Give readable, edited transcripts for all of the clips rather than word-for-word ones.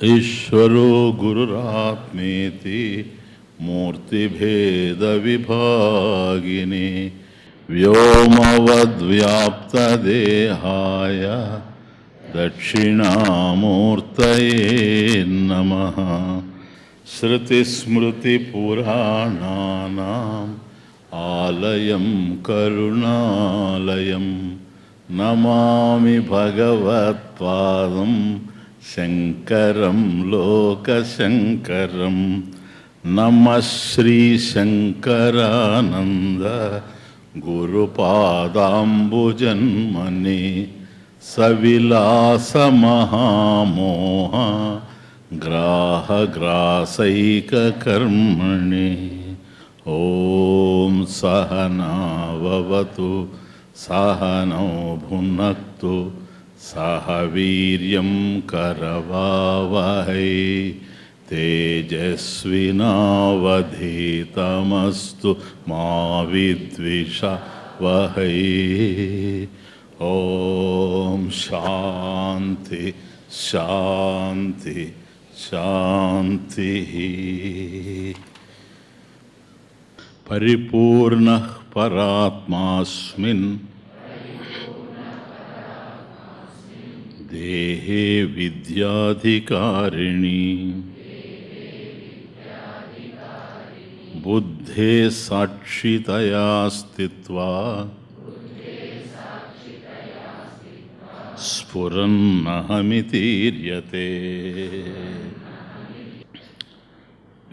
ఈశ్వరో గురురాత్మేతి మూర్తిభేద విభాగిని వ్యోమవద్వ్యాప్తదేహాయ దక్షిణామూర్తయే నమః. శృతిస్మృతిపురాణానాం ఆలయం కరుణాలయం నమామి భగవత్పాదం శంకరం లోకశంకరం. నమః శ్రీశంకరానంద గురుపాదాంబుజన్మని సవిలాసమహామోహ గ్రాహగ్రాసైకకర్మణి. ఓం సహనావవతు సహనౌ భునక్తు సహ వీర్యం కరవావహై తేజస్వినావధీతమస్తు మా విద్విషావహై. ఓం శాంతి శాంతి శాంతి. పరిపూర్ణః పరాత్మాస్మిన్ దేహే విద్యాధికారిణి బుద్ధే సాక్షితయా స్థిత్వా స్ఫురన్నహమితీర్యతే.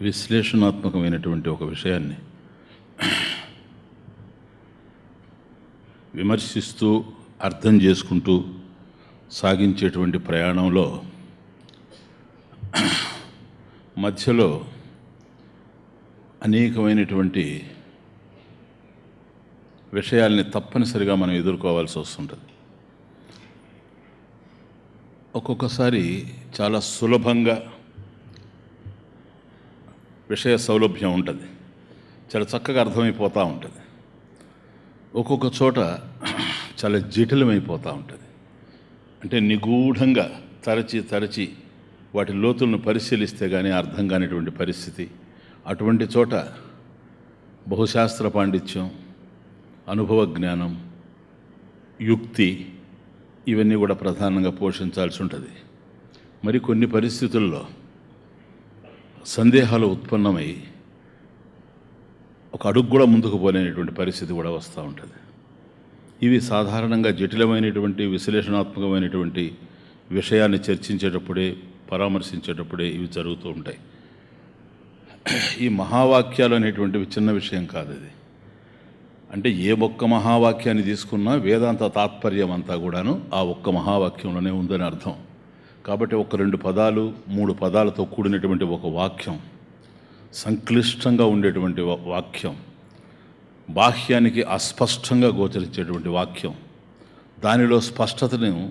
విశ్లేషణాత్మకమైనటువంటి ఒక విషయాన్ని విమర్శిస్తూ అర్థం చేసుకుంటూ సాగించేటువంటి ప్రయాణంలో మధ్యలో అనేకమైనటువంటి విషయాల్ని తప్పనిసరిగా మనం ఎదుర్కోవాల్సి వస్తుంటుంది. ఒక్కొక్కసారి చాలా సులభంగా విషయ సౌలభ్యం ఉంటుంది, చాలా చక్కగా అర్థమైపోతూ ఉంటుంది. ఒక్కొక్క చోట చాలా జటిలమైపోతూ ఉంటుంది. అంటే నిగూఢంగా తరచి వాటి లోతులను పరిశీలిస్తే కానీ అర్థం కానిటువంటి పరిస్థితి. అటువంటి చోట బహుశాస్త్ర పాండిత్యం, అనుభవ జ్ఞానం, యుక్తి ఇవన్నీ కూడా ప్రధానంగా పోషించాల్సి ఉంటుంది. మరి కొన్ని పరిస్థితుల్లో సందేహాలు ఉత్పన్నమై ఒక అడుగు కూడా ముందుకు పోలేనటువంటి పరిస్థితి కూడా వస్తూ ఉంటుంది. ఇవి సాధారణంగా జటిలమైనటువంటి విశ్లేషణాత్మకమైనటువంటి విషయాన్ని చర్చించేటప్పుడే, పరామర్శించేటప్పుడే ఇవి జరుగుతూ ఉంటాయి. ఈ మహావాక్యాలు అనేటువంటివి చిన్న విషయం కాదు. అది అంటే ఏ ఒక్క మహావాక్యాన్ని తీసుకున్నా వేదాంత తాత్పర్యం అంతా కూడాను ఆ ఒక్క మహావాక్యంలోనే ఉందని అర్థం. కాబట్టి ఒక 2 పదాలు 3 పదాలతో కూడినటువంటి ఒక వాక్యం, సంక్లిష్టంగా ఉండేటువంటి వాక్యం, బాహ్యానికి అస్పష్టంగా గోచరించేటువంటి వాక్యం, దానిలో స్పష్టతను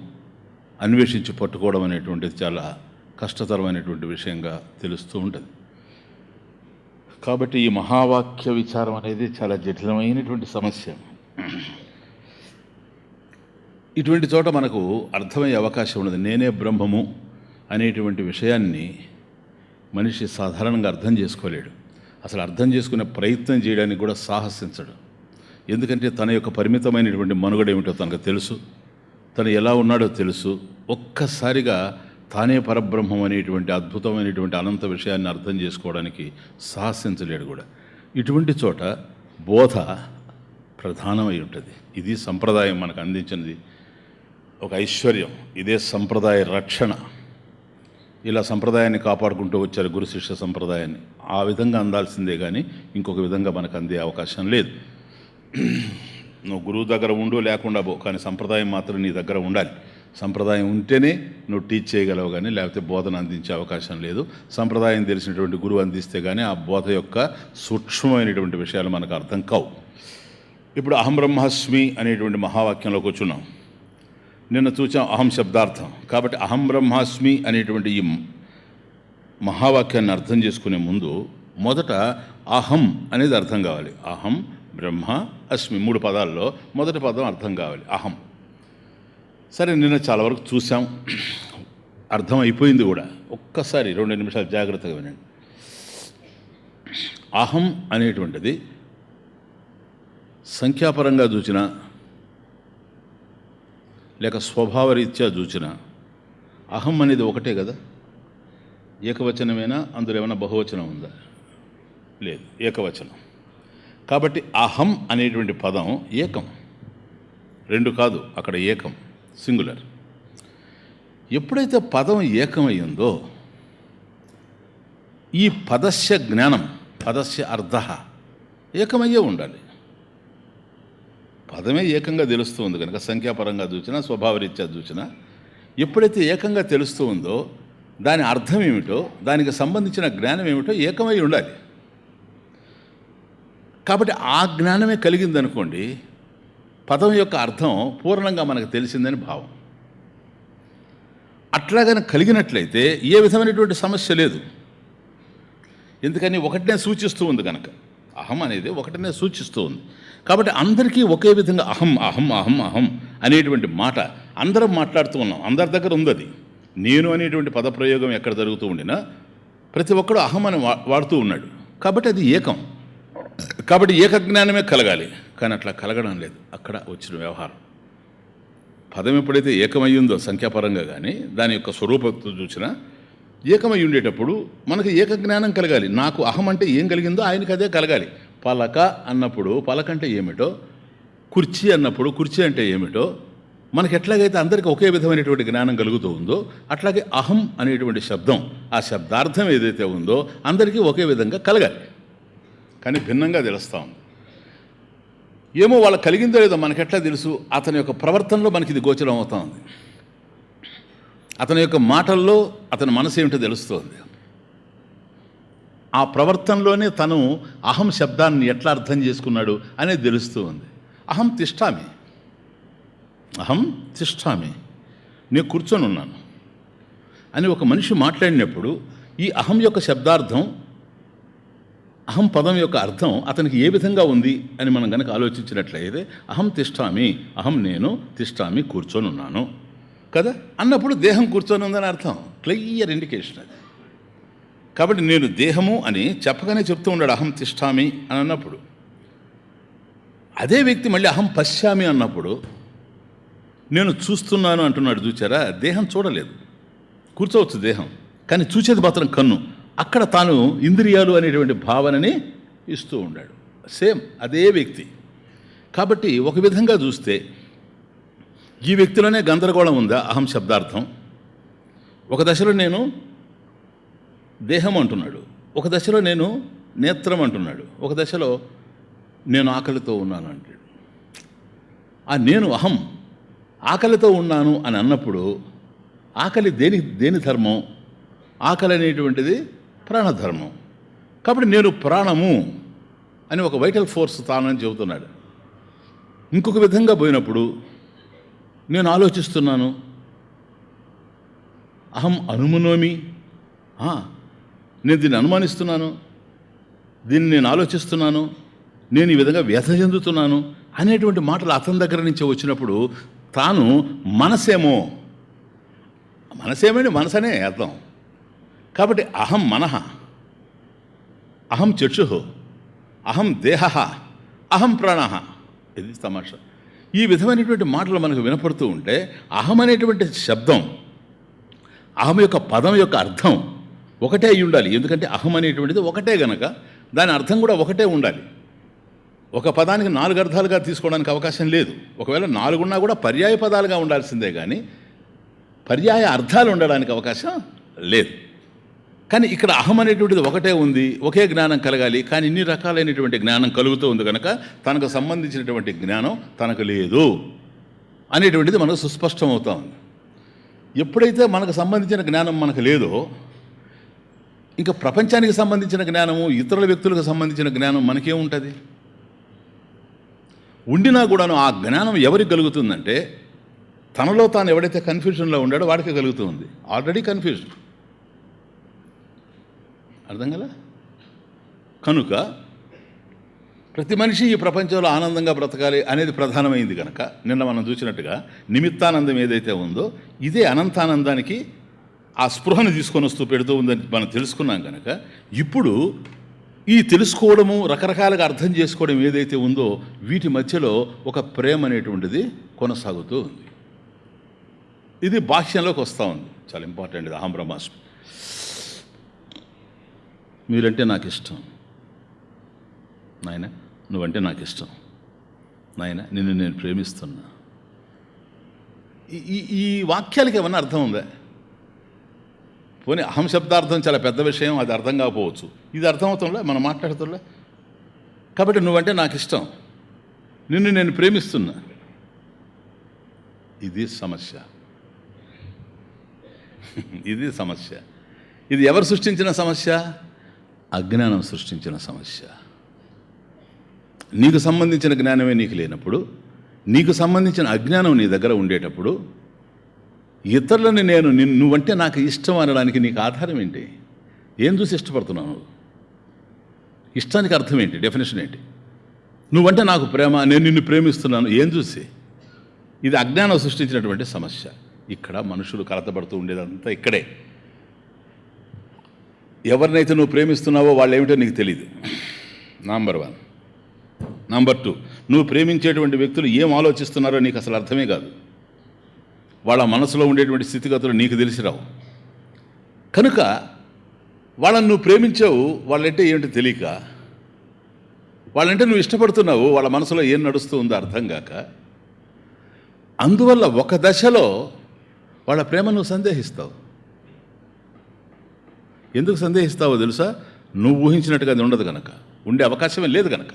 అన్వేషించి పట్టుకోవడం అనేటువంటిది చాలా కష్టతరమైనటువంటి విషయంగా తెలుస్తూ ఉంటుంది. కాబట్టి ఈ మహావాక్య విచారం అనేది చాలా జటిలమైనటువంటి సమస్య. ఇటువంటి చోట మనకు అర్థమయ్యే అవకాశం ఉన్నది. నేనే బ్రహ్మము అనేటువంటి విషయాన్ని మనిషి సాధారణంగా అర్థం చేసుకోలేడు. అసలు అర్థం చేసుకునే ప్రయత్నం చేయడానికి కూడా సాహసించడు. ఎందుకంటే తన యొక్క పరిమితమైనటువంటి మనుగడ ఏమిటో తనకు తెలుసు, తను ఎలా ఉన్నాడో తెలుసు. ఒక్కసారిగా తానే పరబ్రహ్మం అనేటువంటి అద్భుతమైనటువంటి అనంత విషయాన్ని అర్థం చేసుకోవడానికి సాహసించలేడు కూడా. ఇటువంటి చోట బోధ ప్రధానమై ఉంటుంది. ఇది సంప్రదాయం మనకు అందించినది. ఒక ఐశ్వర్యం. ఇదే సంప్రదాయ రక్షణ. ఇలా సంప్రదాయాన్ని కాపాడుకుంటూ వచ్చారు, గురు శిష్య సంప్రదాయాన్ని. ఆ విధంగా అందాల్సిందే కానీ ఇంకొక విధంగా మనకు అందే అవకాశం లేదు. నువ్వు గురువు దగ్గర ఉండు, లేకుండా పో, కానీ సంప్రదాయం మాత్రం నీ దగ్గర ఉండాలి. సంప్రదాయం ఉంటేనే నువ్వు టీచ్ చేయగలవు, కానీ లేకపోతే బోధన అందించే అవకాశం లేదు. సంప్రదాయం తెలిసినటువంటి గురువు అందిస్తే కానీ ఆ బోధ యొక్క సూక్ష్మమైనటువంటి విషయాలు మనకు అర్థం కావు. ఇప్పుడు అహం బ్రహ్మాస్మి అనేటువంటి మహావాక్యంలోకి వచ్చున్నాం. నిన్న చూసాం అహం శబ్దార్థం. కాబట్టి అహం బ్రహ్మాస్మి అనేటువంటి ఈ మహావాక్యాన్ని అర్థం చేసుకునే ముందు మొదట అహం అనేది అర్థం కావాలి. అహం బ్రహ్మ అస్మి 3 పదాల్లో మొదటి పదం అర్థం కావాలి, అహం. సరే, నిన్న చాలా వరకు చూసాం, అర్థం అయిపోయింది కూడా. ఒక్కసారి 2 నిమిషాలు జాగ్రత్తగా వినండి. అహం అనేటువంటిది సంఖ్యాపరంగా చూసినా లేక స్వభావరీత్యా చూసినా అహం అనేది ఒకటే కదా. ఏకవచనమేనా? అందులో ఏమైనా బహువచనం ఉందా? లేదు, ఏకవచనం. కాబట్టి అహం అనేటువంటి పదం ఏకం, 2 కాదు, అక్కడ ఏకం, సింగులర్. ఎప్పుడైతే పదం ఏకమయ్యిందో ఈ పదస్య జ్ఞానం, పదస్య అర్థ ఏకమయ్యే ఉండాలి. పదమే ఏకంగా తెలుస్తూ ఉంది కనుక సంఖ్యాపరంగా చూసినా స్వభావరీత్యా చూసినా ఎప్పుడైతే ఏకంగా తెలుస్తూ ఉందో దాని అర్థం ఏమిటో, దానికి సంబంధించిన జ్ఞానం ఏమిటో ఏకమై ఉండాలి. కాబట్టి ఆ జ్ఞానమే కలిగిందనుకోండి, పదం యొక్క అర్థం పూర్ణంగా మనకు తెలిసిందని భావం. అట్లాగని కలిగినట్లయితే ఏ విధమైనటువంటి సమస్య లేదు. ఎందుకని ఒకటినే సూచిస్తూ ఉంది కనుక. అహం అనేది ఒకటినే సూచిస్తూ ఉంది. కాబట్టి అందరికీ ఒకే విధంగా అహం అహం అహం అహం అనేటువంటి మాట అందరం మాట్లాడుతూ ఉన్నాం, అందరి దగ్గర ఉంది అది. నేను అనేటువంటి పదప్రయోగం ఎక్కడ జరుగుతూ ఉండినా ప్రతి ఒక్కడు అహం అని వాడుతూ ఉన్నాడు. కాబట్టి అది ఏకం. కాబట్టి ఏకజ్ఞానమే కలగాలి, కానీ అట్లా కలగడం లేదు. అక్కడ వచ్చిన వ్యవహారం. పదం ఎప్పుడైతే ఏకమయ్యిందో సంఖ్యాపరంగా కానీ దాని యొక్క స్వరూపంతో చూసినా ఏకమై ఉండేటప్పుడు మనకు ఏకజ్ఞానం కలగాలి. నాకు అహం అంటే ఏం కలిగిందో ఆయనకి అదే కలగాలి. పలక అన్నప్పుడు పలక అంటే ఏమిటో, కుర్చీ అన్నప్పుడు కుర్చీ అంటే ఏమిటో మనకి ఎట్లాగైతే అందరికీ ఒకే విధమైనటువంటి జ్ఞానం కలుగుతూ ఉందో అట్లాగే అహం అనేటువంటి శబ్దం, ఆ శబ్దార్థం ఏదైతే ఉందో అందరికీ ఒకే విధంగా కలగాలి. కానీ భిన్నంగా తెలుస్తూ ఉంది. ఏమో వాళ్ళకి కలిగిందో లేదో మనకెట్లా తెలుసు? అతని యొక్క ప్రవర్తనలో మనకి ఇది గోచరం అవుతూ ఉంది. అతని యొక్క మాటల్లో అతని మనసు ఏమిటో తెలుస్తోంది. ఆ ప్రవర్తనలోనే తను అహం శబ్దాన్ని ఎట్లా అర్థం చేసుకున్నాడు అనేది తెలుస్తూ ఉంది. అహం తిష్టామి, అహం తిష్టామి, నేను కూర్చొని ఉన్నాను అని ఒక మనిషి మాట్లాడినప్పుడు ఈ అహం యొక్క శబ్దార్థం, అహం పదం యొక్క అర్థం అతనికి ఏ విధంగా ఉంది అని మనం కనుక ఆలోచించినట్లయితే అహం తిష్టామి, అహం నేను తిష్టామి, కూర్చొని ఉన్నాను కదా అన్నప్పుడు దేహం కూర్చొని ఉందని అర్థం. క్లియర్ ఇండికేషన్ అది. కాబట్టి నేను దేహము అని చెప్పగానే చెప్తూ ఉన్నాడు అహం తిష్టామి అని అన్నప్పుడు. అదే వ్యక్తి మళ్ళీ అహం పశ్యామి అన్నప్పుడు నేను చూస్తున్నాను అంటున్నాడు. చూచారా? దేహం చూడలేదు, కూర్చోవచ్చు దేహం, కానీ చూసేది మాత్రం కన్ను. అక్కడ తాను ఇంద్రియాలు అనేటువంటి భావనని ఇస్తూ ఉన్నాడు. సేమ్ అదే వ్యక్తి. కాబట్టి ఒక విధంగా చూస్తే ఈ వ్యక్తిలోనే గందరగోళం ఉందా? అహం శబ్దార్థం ఒక దశలో నేను దేహం అంటున్నాడు, ఒక దశలో నేను నేత్రం అంటున్నాడు, ఒక దశలో నేను ఆకలితో ఉన్నాను అంటాడు. ఆ నేను అహం ఆకలితో ఉన్నాను అని అన్నప్పుడు ఆకలి దేని ధర్మం? ఆకలి అనేటువంటిది ప్రాణధర్మం. కాబట్టి నేను ప్రాణము అని ఒక వైటల్ ఫోర్స్ తానని చెబుతున్నాడు. ఇంకొక విధంగా పోయినప్పుడు నేను ఆలోచిస్తున్నాను, అహం అనుమనోమి, నేను దీన్ని అనుమానిస్తున్నాను, దీన్ని నేను ఆలోచిస్తున్నాను, నేను ఈ విధంగా వ్యథ చెందుతున్నాను అనేటువంటి మాటలు అతని దగ్గర నుంచి వచ్చినప్పుడు తాను మనసేమో, మనసేమని మనసనే అర్థం. కాబట్టి అహం మనః, అహం చక్షు, అహం దేహ, అహం ప్రాణ. ఇది తమాషా. ఈ విధమైనటువంటి మాటలు మనకు వినపడుతూ ఉంటే అహం అనేటువంటి శబ్దం, అహం యొక్క పదం యొక్క అర్థం ఒకటే అయి ఉండాలి. ఎందుకంటే అహం అనేటువంటిది ఒకటే గనక దాని అర్థం కూడా ఒకటే ఉండాలి. ఒక పదానికి 4 అర్థాలుగా తీసుకోవడానికి అవకాశం లేదు. ఒకవేళ 4 ఉన్నా కూడా పర్యాయ పదాలుగా ఉండాల్సిందే కానీ పర్యాయ అర్థాలు ఉండడానికి అవకాశం లేదు. కానీ ఇక్కడ అహం అనేటువంటిది ఒకటే ఉంది, ఒకే జ్ఞానం కలగాలి. కానీ ఇన్ని రకాలైనటువంటి జ్ఞానం కలుగుతూ ఉంది కనుక తనకు సంబంధించినటువంటి జ్ఞానం తనకు లేదు అనేటువంటిది మనకు సుస్పష్టం అవుతా ఉంది. ఎప్పుడైతే మనకు సంబంధించిన జ్ఞానం మనకు లేదో ఇంకా ప్రపంచానికి సంబంధించిన జ్ఞానము, ఇతరుల వ్యక్తులకు సంబంధించిన జ్ఞానం మనకేముంటుంది? ఉండినా కూడాను ఆ జ్ఞానం ఎవరికి కలుగుతుందంటే తనలో తాను ఎవడైతే కన్ఫ్యూజన్లో ఉండాడో వాడికే కలుగుతుంది. Already confusion. అర్థం కదా? కనుక ప్రతి మనిషి ఈ ప్రపంచంలో ఆనందంగా బ్రతకాలి అనేది ప్రధానమైంది కనుక నిన్న మనం చూసినట్టుగా నిమిత్తానందం ఏదైతే ఉందో ఇదే అనంతానందానికి ఆ స్పృహను తీసుకొని వస్తూ పెడుతూ ఉందని మనం తెలుసుకున్నాం కనుక ఇప్పుడు ఈ తెలుసుకోవడము, రకరకాలుగా అర్థం చేసుకోవడం ఏదైతే ఉందో వీటి మధ్యలో ఒక ప్రేమ అనేటువంటిది కొనసాగుతూ ఉంది. ఇది భాష్యంలోకి వస్తూ ఉంది. చాలా ఇంపార్టెంట్. ఇది అహం బ్రహ్మాస్మి. మీరంటే నాకు ఇష్టం నాయన, నువ్వంటే నాకు ఇష్టం నాయన, నిన్ను నేను ప్రేమిస్తున్నా. ఈ వాక్యాలకి ఏమన్నా అర్థం ఉందా? పోనీ అహం శబ్దార్థం చాలా పెద్ద విషయం, అది అర్థం కాకపోవచ్చు. ఇది అర్థమవుతుందా మనం మాట్లాడుతుందా? కాబట్టి నువ్వంటే నాకు ఇష్టం, నిన్ను నేను ప్రేమిస్తున్నా. ఇది సమస్య. ఇది సమస్య. ఇది ఎవరు సృష్టించిన సమస్య? అజ్ఞానం సృష్టించిన సమస్య. నీకు సంబంధించిన జ్ఞానమే నీకు లేనప్పుడు, నీకు సంబంధించిన అజ్ఞానం నీ దగ్గర ఉండేటప్పుడు ఇతరులని నువ్వంటే నాకు ఇష్టం అనడానికి నీకు ఆధారం ఏంటి? ఏం చూసి ఇష్టపడుతున్నావు నువ్వు? ఇష్టానికి అర్థం ఏంటి? డెఫినేషన్ ఏంటి? నువ్వంటే నాకు ప్రేమ, నేను నిన్ను ప్రేమిస్తున్నాను, ఏం చూసి? ఇది అజ్ఞానం సృష్టించినటువంటి సమస్య. ఇక్కడ మనుషులు కలతపడుతూ ఉండేదంతా ఇక్కడే. ఎవరినైతే నువ్వు ప్రేమిస్తున్నావో వాళ్ళు ఏమిటో నీకు తెలియదు. నంబర్ 1. నంబర్ 2, నువ్వు ప్రేమించేటువంటి వ్యక్తులు ఏం ఆలోచిస్తున్నారో నీకు అసలు అర్థమే కాదు. వాళ్ళ మనసులో ఉండేటువంటి స్థితిగతులు నీకు తెలిసి రావు. కనుక వాళ్ళని నువ్వు ప్రేమించావు, వాళ్ళంటే ఏమిటో తెలియక, వాళ్ళంటే నువ్వు ఇష్టపడుతున్నావు, వాళ్ళ మనసులో ఏం నడుస్తూ ఉందో అర్థం కాక, అందువల్ల ఒక దశలో వాళ్ళ ప్రేమ నువ్వు సందేహిస్తావు. ఎందుకు సందేహిస్తావో తెలుసా? నువ్వు ఊహించినట్టుగా అది ఉండదు కనుక, ఉండే అవకాశమే లేదు కనుక.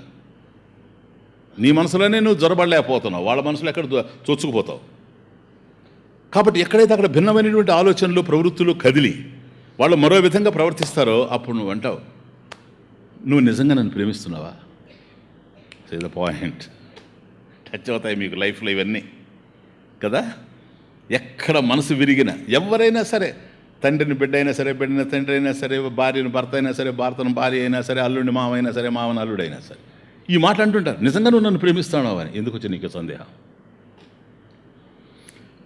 నీ మనసులోనే నువ్వు జొరబడలేకపోతున్నావు, వాళ్ళ మనసులో ఎక్కడ చొచ్చుకుపోతావు. కాబట్టి ఎక్కడైతే అక్కడ భిన్నమైనటువంటి ఆలోచనలు, ప్రవృత్తులు కదిలి వాళ్ళు మరో విధంగా ప్రవర్తిస్తారో అప్పుడు నువ్వు అంటావు, నువ్వు నిజంగా నన్ను ప్రేమిస్తున్నావా? Say the point. టచ్ అవుతాయి మీకు లైఫ్లో ఇవన్నీ కదా. ఎక్కడ మనసు విరిగిన ఎవరైనా సరే, తండ్రిని బిడ్డ అయినా సరే, బిడ్డని తండ్రి అయినా సరే, భార్యను భర్త అయినా సరే, భర్తను భార్య అయినా సరే, అల్లుడిని మావ అయినా సరే, మావని అల్లుడైనా సరే, ఈ మాట అంటుంటారు, నిజంగా నువ్వు నన్ను ప్రేమిస్తున్నావు అని. ఎందుకు వచ్చి నీకు సందేహం?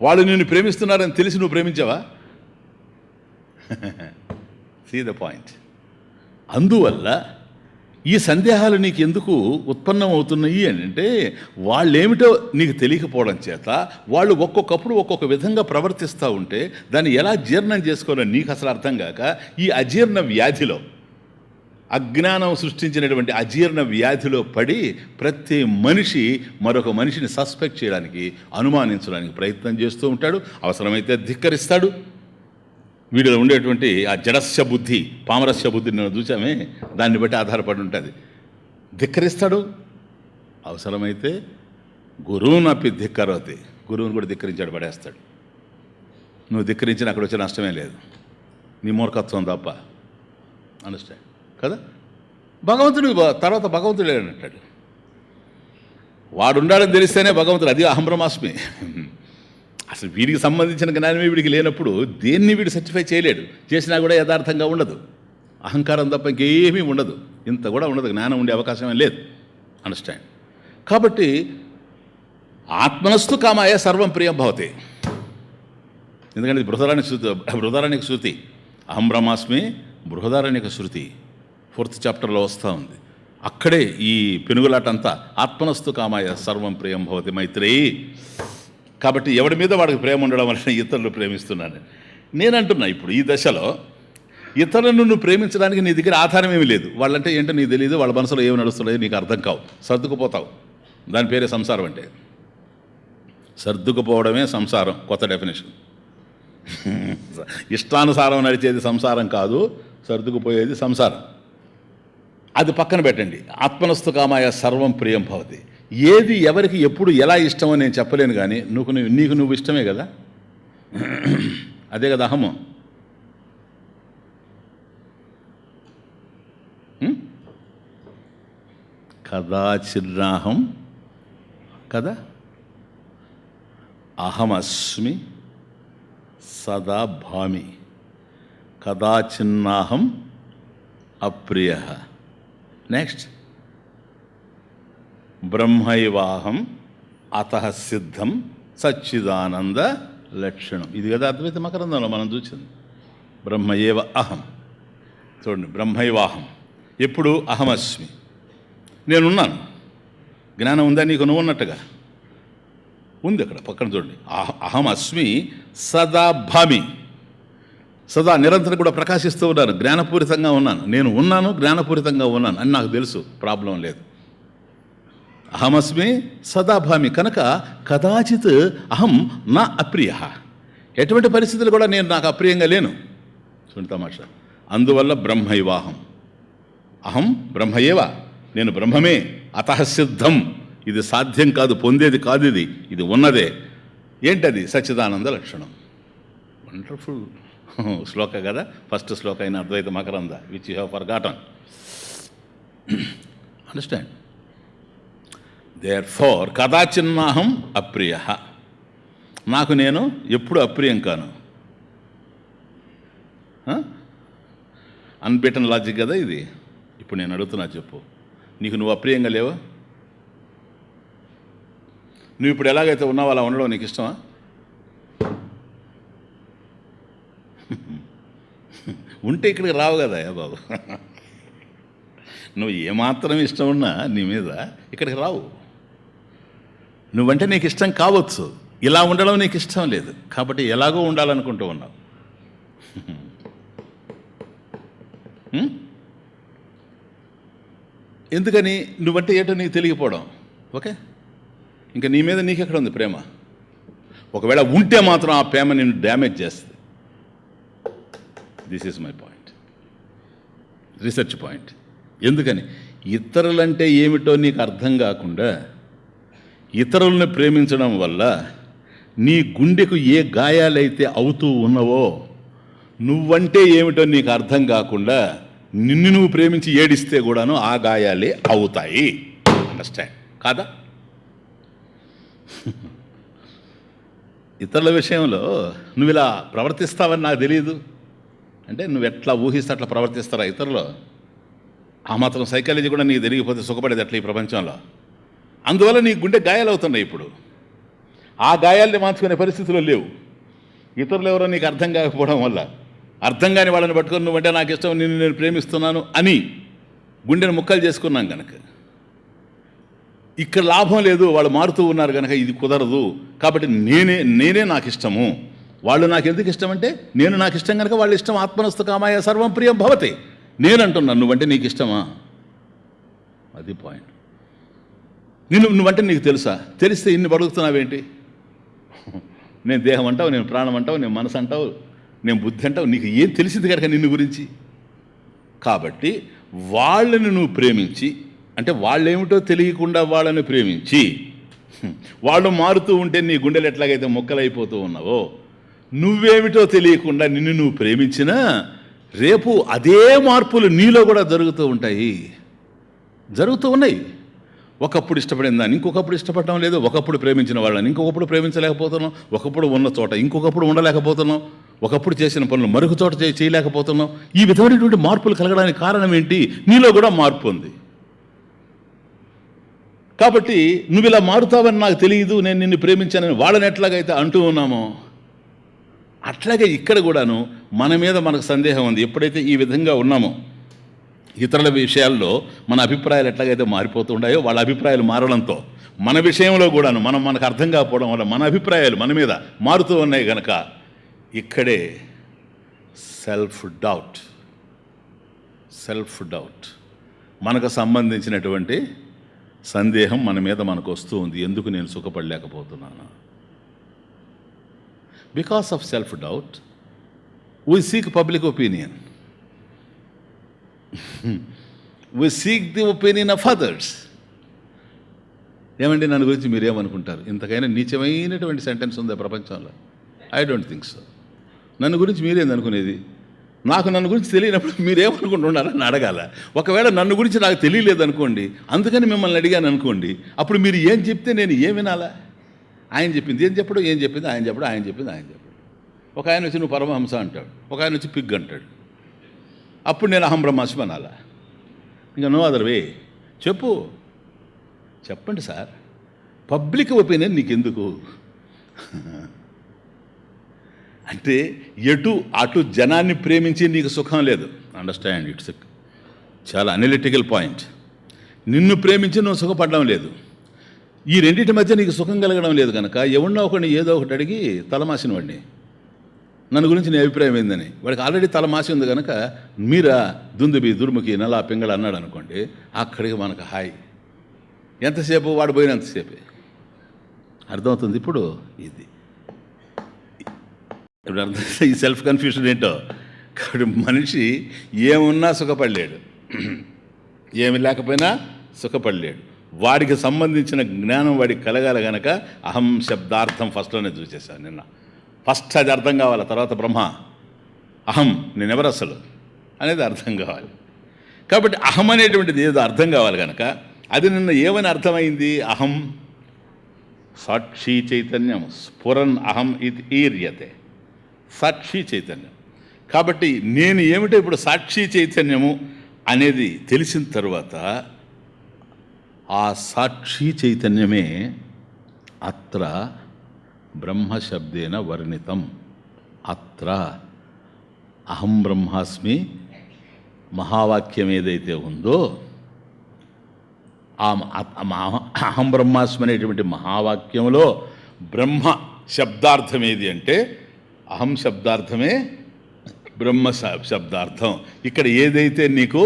వాళ్ళు నిన్ను ప్రేమిస్తున్నారని తెలిసి నువ్వు ప్రేమించావా? See the point. అందువల్ల ఈ సందేహాలు నీకు ఎందుకు ఉత్పన్నం అవుతున్నాయి అని అంటే వాళ్ళేమిటో నీకు తెలియకపోవడం చేత వాళ్ళు ఒక్కొక్కప్పుడు ఒక్కొక్క విధంగా ప్రవర్తిస్తూ ఉంటే దాన్ని ఎలా జీర్ణం చేసుకోవాలో నీకు అసలు అర్థం కాక ఈ అజీర్ణ వ్యాధిలో, అజ్ఞానం సృష్టించినటువంటి అజీర్ణ వ్యాధిలో పడి ప్రతి మనిషి మరొక మనిషిని సస్పెక్ట్ చేయడానికి, అనుమానించడానికి ప్రయత్నం చేస్తూ ఉంటాడు. అవసరమైతే ధిక్కరిస్తాడు. వీడిలో ఉండేటువంటి ఆ జడస్య బుద్ధి, పామరస్య బుద్ధిని మనం చూసామే, దాన్ని బట్టి ఆధారపడి ఉంటుంది. ధిక్కరిస్తాడు. అవసరమైతే గురువును అప్పి ధిక్కరవుతాయి, గురువుని కూడా ధిక్కరించాడు, పడేస్తాడు. నువ్వు ధిక్కరించిన అక్కడ వచ్చే నష్టమే లేదు, నీ మూర్ఖత్వం తప్ప. అండర్స్టాండ్ కదా? భగవంతుడు తర్వాత భగవంతుడు లేడంటాడు. వాడు ఉండాలని తెలిస్తేనే భగవంతుడు. అది అహం బ్రహ్మాస్మి. అసలు వీడికి సంబంధించిన జ్ఞానమే వీడికి లేనప్పుడు దేన్ని వీడు సర్టిఫై చేయలేడు. చేసినా కూడా యథార్థంగా ఉండదు. అహంకారం తప్ప ఇంకేమీ ఉండదు. ఇంత కూడా ఉండదు. జ్ఞానం ఉండే అవకాశమే లేదు. అండర్స్టాండ్? కాబట్టి ఆత్మనస్తు కామాయ సర్వం ప్రియం భవతి. ఎందుకంటే ఇది బృహదారణ్యక శృతి. అహం బ్రహ్మాస్మి బృహదారణ్యక శృతి 4th చాప్టర్లో వస్తూ ఉంది. అక్కడే ఈ పెనుగులాట అంతా ఆత్మనస్తు కామాయ సర్వం ప్రియం భవతి మైత్రేయి. కాబట్టి ఎవడి మీద వాడికి ప్రేమ ఉండడం వలన ఇతరులు ప్రేమిస్తున్నాను. నేనంటున్నా ఇప్పుడు ఈ దశలో ఇతరులను నువ్వు ప్రేమించడానికి నీ దగ్గర ఆధారం ఏమీ లేదు. వాళ్ళంటే ఏంటో నీకు తెలియదు, వాళ్ళ మనసులో ఏమి నడుస్తున్నాయో నీకు అర్థం కావు, సర్దుకుపోతావు. దాని పేరే సంసారం. అంటే సర్దుకుపోవడమే సంసారం. కొత్త డెఫినేషన్. ఇష్టానుసారం నడిచేది సంసారం కాదు, సర్దుకుపోయేది సంసారం. అది పక్కన పెట్టండి. ఆత్మనస్తు కామాయ సర్వం ప్రియం భవతి. ఏది ఎవరికి ఎప్పుడు ఎలా ఇష్టమో నేను చెప్పలేను, కానీ నీకు నువ్వు ఇష్టమే కదా. అదే కదా అహము. కదాచిన్నాహం కదా, అహమస్మి సదా భామి, కదాచిన్నాహం అప్రియ. నెక్స్ట్ బ్రహ్మైవాహం అతః సిద్ధం సచ్చిదానంద లక్షణం. ఇది కదా అద్వైత మకరందంలో మనం చూసింది. బ్రహ్మయేవ అహం. చూడండి, బ్రహ్మైవాహం. ఎప్పుడు అహమస్మి, నేనున్నాను. జ్ఞానం ఉందా నీకు? నువ్వు ఉన్నట్టుగా ఉంది. అక్కడ పక్కన చూడండి, అహం అస్మి సదా భామి. సదా నిరంతరం కూడా ప్రకాశిస్తూ ఉన్నాను, జ్ఞానపూరితంగా ఉన్నాను. నేను ఉన్నాను, జ్ఞానపూరితంగా ఉన్నాను అని నాకు తెలుసు, ప్రాబ్లం లేదు. అహమస్మి సదా భామి కనుక కదాచిత్ అహం నా అప్రియ. ఎటువంటి పరిస్థితులు కూడా నేను నాకు అప్రియంగా లేను. చూడండి తమాషా. అందువల్ల బ్రహ్మైవాహం. అహం బ్రహ్మయేవ, నేను బ్రహ్మమే. అతః సిద్ధం, ఇది సాధ్యం కాదు, పొందేది కాదు, ఇది ఉన్నదే. ఏంటది? సచ్చిదానంద లక్షణం. వండర్ఫుల్ శ్లోక కదా, ఫస్ట్ శ్లోక అయిన Advaita Makaranda, which you have forgotten. Understand? Therefore కదాచిన్నాహం అప్రియ. నాకు నేను ఎప్పుడు అప్రియం కాను. అన్బీటన్ లాజిక్ కదా ఇది. ఇప్పుడు నేను అడుగుతున్నా, చెప్పు, నీకు నువ్వు అప్రియంగా లేవా? నువ్వు ఇప్పుడు ఎలాగైతే ఉన్నావు అలా ఉండడం నీకు ఇష్టమా? ఉంటే ఇక్కడికి రావు కదా బాబు. నువ్వు ఏమాత్రం ఇష్టం ఉన్నా నీ మీద ఇక్కడికి రావు. నువ్వంటే నీకు ఇష్టం కావచ్చు, ఇలా ఉండడం నీకు ఇష్టం లేదు, కాబట్టి ఎలాగో ఉండాలనుకుంటూ ఉన్నావు. ఎందుకని? నువ్వంటే ఏంటో నీకు తెలియకపోవడం. ఓకే, ఇంకా నీ మీద నీకెక్కడ ఉంది ప్రేమ? ఒకవేళ ఉంటే మాత్రం ఆ ప్రేమ నిన్ను డ్యామేజ్ చేస్తుంది. This is my point, research point. ఎందుకని? ఇతరులంటే ఏమిటో నీకు అర్థం కాకుండా ఇతరులను ప్రేమించడం వల్ల నీ గుండెకు ఏ గాయాలైతే అవుతూ ఉన్నవో, నువ్వంటే ఏమిటో నీకు అర్థం కాకుండా నిన్ను నువ్వు ప్రేమించి ఏడిస్తే కూడాను ఆ గాయాలే అవుతాయి. అండర్స్టాండ్ కాదా? ఇతరుల విషయంలో నువ్వు ఇలా ప్రవర్తిస్తావని నాకు తెలియదు అంటే, నువ్వు ఎట్లా ఊహిస్తే అట్లా ప్రవర్తిస్తారా ఇతరులు? ఆ మాత్రం సైకాలజీ కూడా నీకు తెలియకపోతే సుఖపడేది అట్లా ఈ ప్రపంచంలో. అందువల్ల నీ గుండె గాయాలు అవుతున్నాయి. ఇప్పుడు ఆ గాయాల్ని మార్చుకునే పరిస్థితులు లేవు. ఇతరులు ఎవరో నీకు అర్థం కాకపోవడం వల్ల, అర్థం కాని వాళ్ళని పట్టుకొని నువ్వంటే నాకు ఇష్టం, నిన్ను నేను ప్రేమిస్తున్నాను అని గుండెను ముక్కలు చేసుకున్నాం కనుక ఇక్కడ లాభం లేదు. వాళ్ళు మారుతూ ఉన్నారు కనుక ఇది కుదరదు. కాబట్టి నేనే నాకు ఇష్టము, వాళ్ళు నాకు ఎందుకు ఇష్టం అంటే నేను నాకు ఇష్టం కనుక వాళ్ళు ఇష్టం. ఆత్మనస్తు కామాయ సర్వం ప్రియం భవతి. నేనంటున్నాను, నువ్వంటే నీకు ఇష్టమా? అది పాయింట్. నువ్వంటే నీకు తెలుసా? తెలిస్తే ఇన్ని పడుగుతున్నావేంటి? నేను దేహం అంటావు, నేను ప్రాణం అంటావు, నేను మనసు అంటావు, నేను బుద్ధి అంటావు. నీకు ఏం తెలిసింది కనుక నిన్ను గురించి. కాబట్టి వాళ్ళని నువ్వు ప్రేమించి, అంటే వాళ్ళేమిటో తెలియకుండా వాళ్ళని ప్రేమించి, వాళ్ళు మారుతూ ఉంటే నీ గుండెలు ఎట్లాగైతే మొక్కలైపోతూ ఉన్నావో, నువ్వేమిటో తెలియకుండా నిన్ను నువ్వు ప్రేమించినా రేపు అదే మార్పులు నీలో కూడా జరుగుతూ ఉంటాయి, జరుగుతూ ఉన్నాయి. ఒకప్పుడు ఇష్టపడిన దాన్ని ఇంకొకప్పుడు ఇష్టపడటం లేదు, ఒకప్పుడు ప్రేమించిన వాళ్ళని ఇంకొకప్పుడు ప్రేమించలేకపోతున్నాం, ఒకప్పుడు ఉన్న చోట ఇంకొకప్పుడు ఉండలేకపోతున్నాం, ఒకప్పుడు చేసిన పనులు మరొక చోట చేయలేకపోతున్నాం. ఈ విధమైనటువంటి మార్పులు కలగడానికి కారణం ఏంటి? నీలో కూడా మార్పు ఉంది. కాబట్టి నువ్వు ఇలా మారుతావని నాకు తెలియదు, నేను నిన్ను ప్రేమించానని వాళ్ళని ఎట్లాగైతే అంటూ ఉన్నామో, అట్లాగే ఇక్కడ కూడాను మన మీద మనకు సందేహం ఉంది. ఎప్పుడైతే ఈ విధంగా ఉన్నామో, ఇతరుల విషయాల్లో మన అభిప్రాయాలు ఎట్లాగైతే మారిపోతూ ఉన్నాయో, వాళ్ళ అభిప్రాయాలు మారడంతో మన విషయంలో కూడాను మనకు అర్థం కాకపోవడం వల్ల మన అభిప్రాయాలు మన మీద మారుతూ ఉన్నాయి కనుక ఇక్కడే సెల్ఫ్ డౌట్ సెల్ఫ్ డౌట్, మనకు సంబంధించినటువంటి సందేహం మన మీద మనకు వస్తూ ఉంది. ఎందుకు నేను సుఖపడలేకపోతున్నాను? Because of self doubt we seek public opinion, we seek the opinion of others. ఏమండి నన్ను గురించి మీరేమనుకుంటారు? ఇంతకైనా నీచమైనటువంటి సెంటెన్స్ ఉందా ప్రపంచంలో? I don't think so. నన్ను గురించి మీరేంది అనుకునేది? నాకు నన్ను గురించి తెలియనప్పుడు మీరేమనుకుంటున్నారని అడగాల. ఒకవేళ నన్ను గురించి నాకు తెలియలేదు అనుకోండి, అందుకని మిమ్మల్ని అడిగాను అనుకోండి, అప్పుడు మీరు ఏం చెప్తే నేను ఏం వినాలా? ఆయన చెప్పింది ఏం చెప్పడు, ఏం చెప్పింది ఆయన చెప్పడు, ఆయన చెప్పింది ఆయన చెప్పడు. ఒక ఆయన వచ్చి నువ్వు పరమహంస అంటాడు, ఒక ఆయన వచ్చి పిగ్ అంటాడు. అప్పుడు నేను అహం బ్రహ్మాస్మి అనాలా? ఇంకా నో అదర్ వే. చెప్పండి సార్, పబ్లిక్ ఒపీనియన్ నీకెందుకు? అంటే అటు జనాన్ని ప్రేమించి నీకు సుఖం లేదు. అండర్స్టాండ్, ఇట్స్ చాలా అనలిటికల్ పాయింట్. నిన్ను ప్రేమించి నువ్వు సుఖపడడం లేదు. ఈ రెండింటి మధ్య నీకు సుఖం కలగడం లేదు కనుక ఎవరినో ఒకడిని ఏదో ఒకటి అడిగి తలమాసిన వాడిని, నన్ను గురించి నీ అభిప్రాయం ఏందని. వాడికి ఆల్రెడీ తలమాసి ఉంది కనుక మీరా దుందుబి దుర్ముఖి నలా పింగళ అన్నాడు అనుకోండి, అక్కడికి మనకు హాయ్. ఎంతసేపు? వాడు పోయినంతసేపే. అర్థమవుతుంది ఇప్పుడు? ఇది ఇప్పుడు అర్థం. ఈ సెల్ఫ్ కన్ఫ్యూషన్ ఏంటో. కాబట్టి మనిషి ఏమున్నా సుఖపడలేడు, ఏమి లేకపోయినా సుఖపడలేడు. వాడికి సంబంధించిన జ్ఞానం వాడికి కలగాలి గనక అహం శబ్దార్థం ఫస్ట్లోనే చూసేసాను నిన్న. ఫస్ట్ అది అర్థం కావాలి, తర్వాత బ్రహ్మ అహం నేనెవరు అసలు అనేది అర్థం కావాలి. కాబట్టి అహం అనేటువంటిది ఏదో అర్థం కావాలి కనుక అది నిన్న ఏమని అర్థమైంది? అహం సాక్షి చైతన్యం, స్ఫురన్ అహం ఇది ఈర్యతే, సాక్షి చైతన్యం. కాబట్టి నేను ఏమిటో ఇప్పుడు సాక్షి చైతన్యము అనేది తెలిసిన తర్వాత ఆ సాక్షి చైతన్యమే అత్ర బ్రహ్మశబ్దేన వర్ణితం. అత్ర అహం బ్రహ్మాస్మి మహావాక్యం ఏదైతే ఉందో ఆ అహం బ్రహ్మాస్మి అనేటువంటి మహావాక్యంలో బ్రహ్మ శబ్దార్థం ఏది అంటే అహం శబ్దార్థమే బ్రహ్మ శబ్దార్థం. ఇక్కడ ఏదైతే నీకు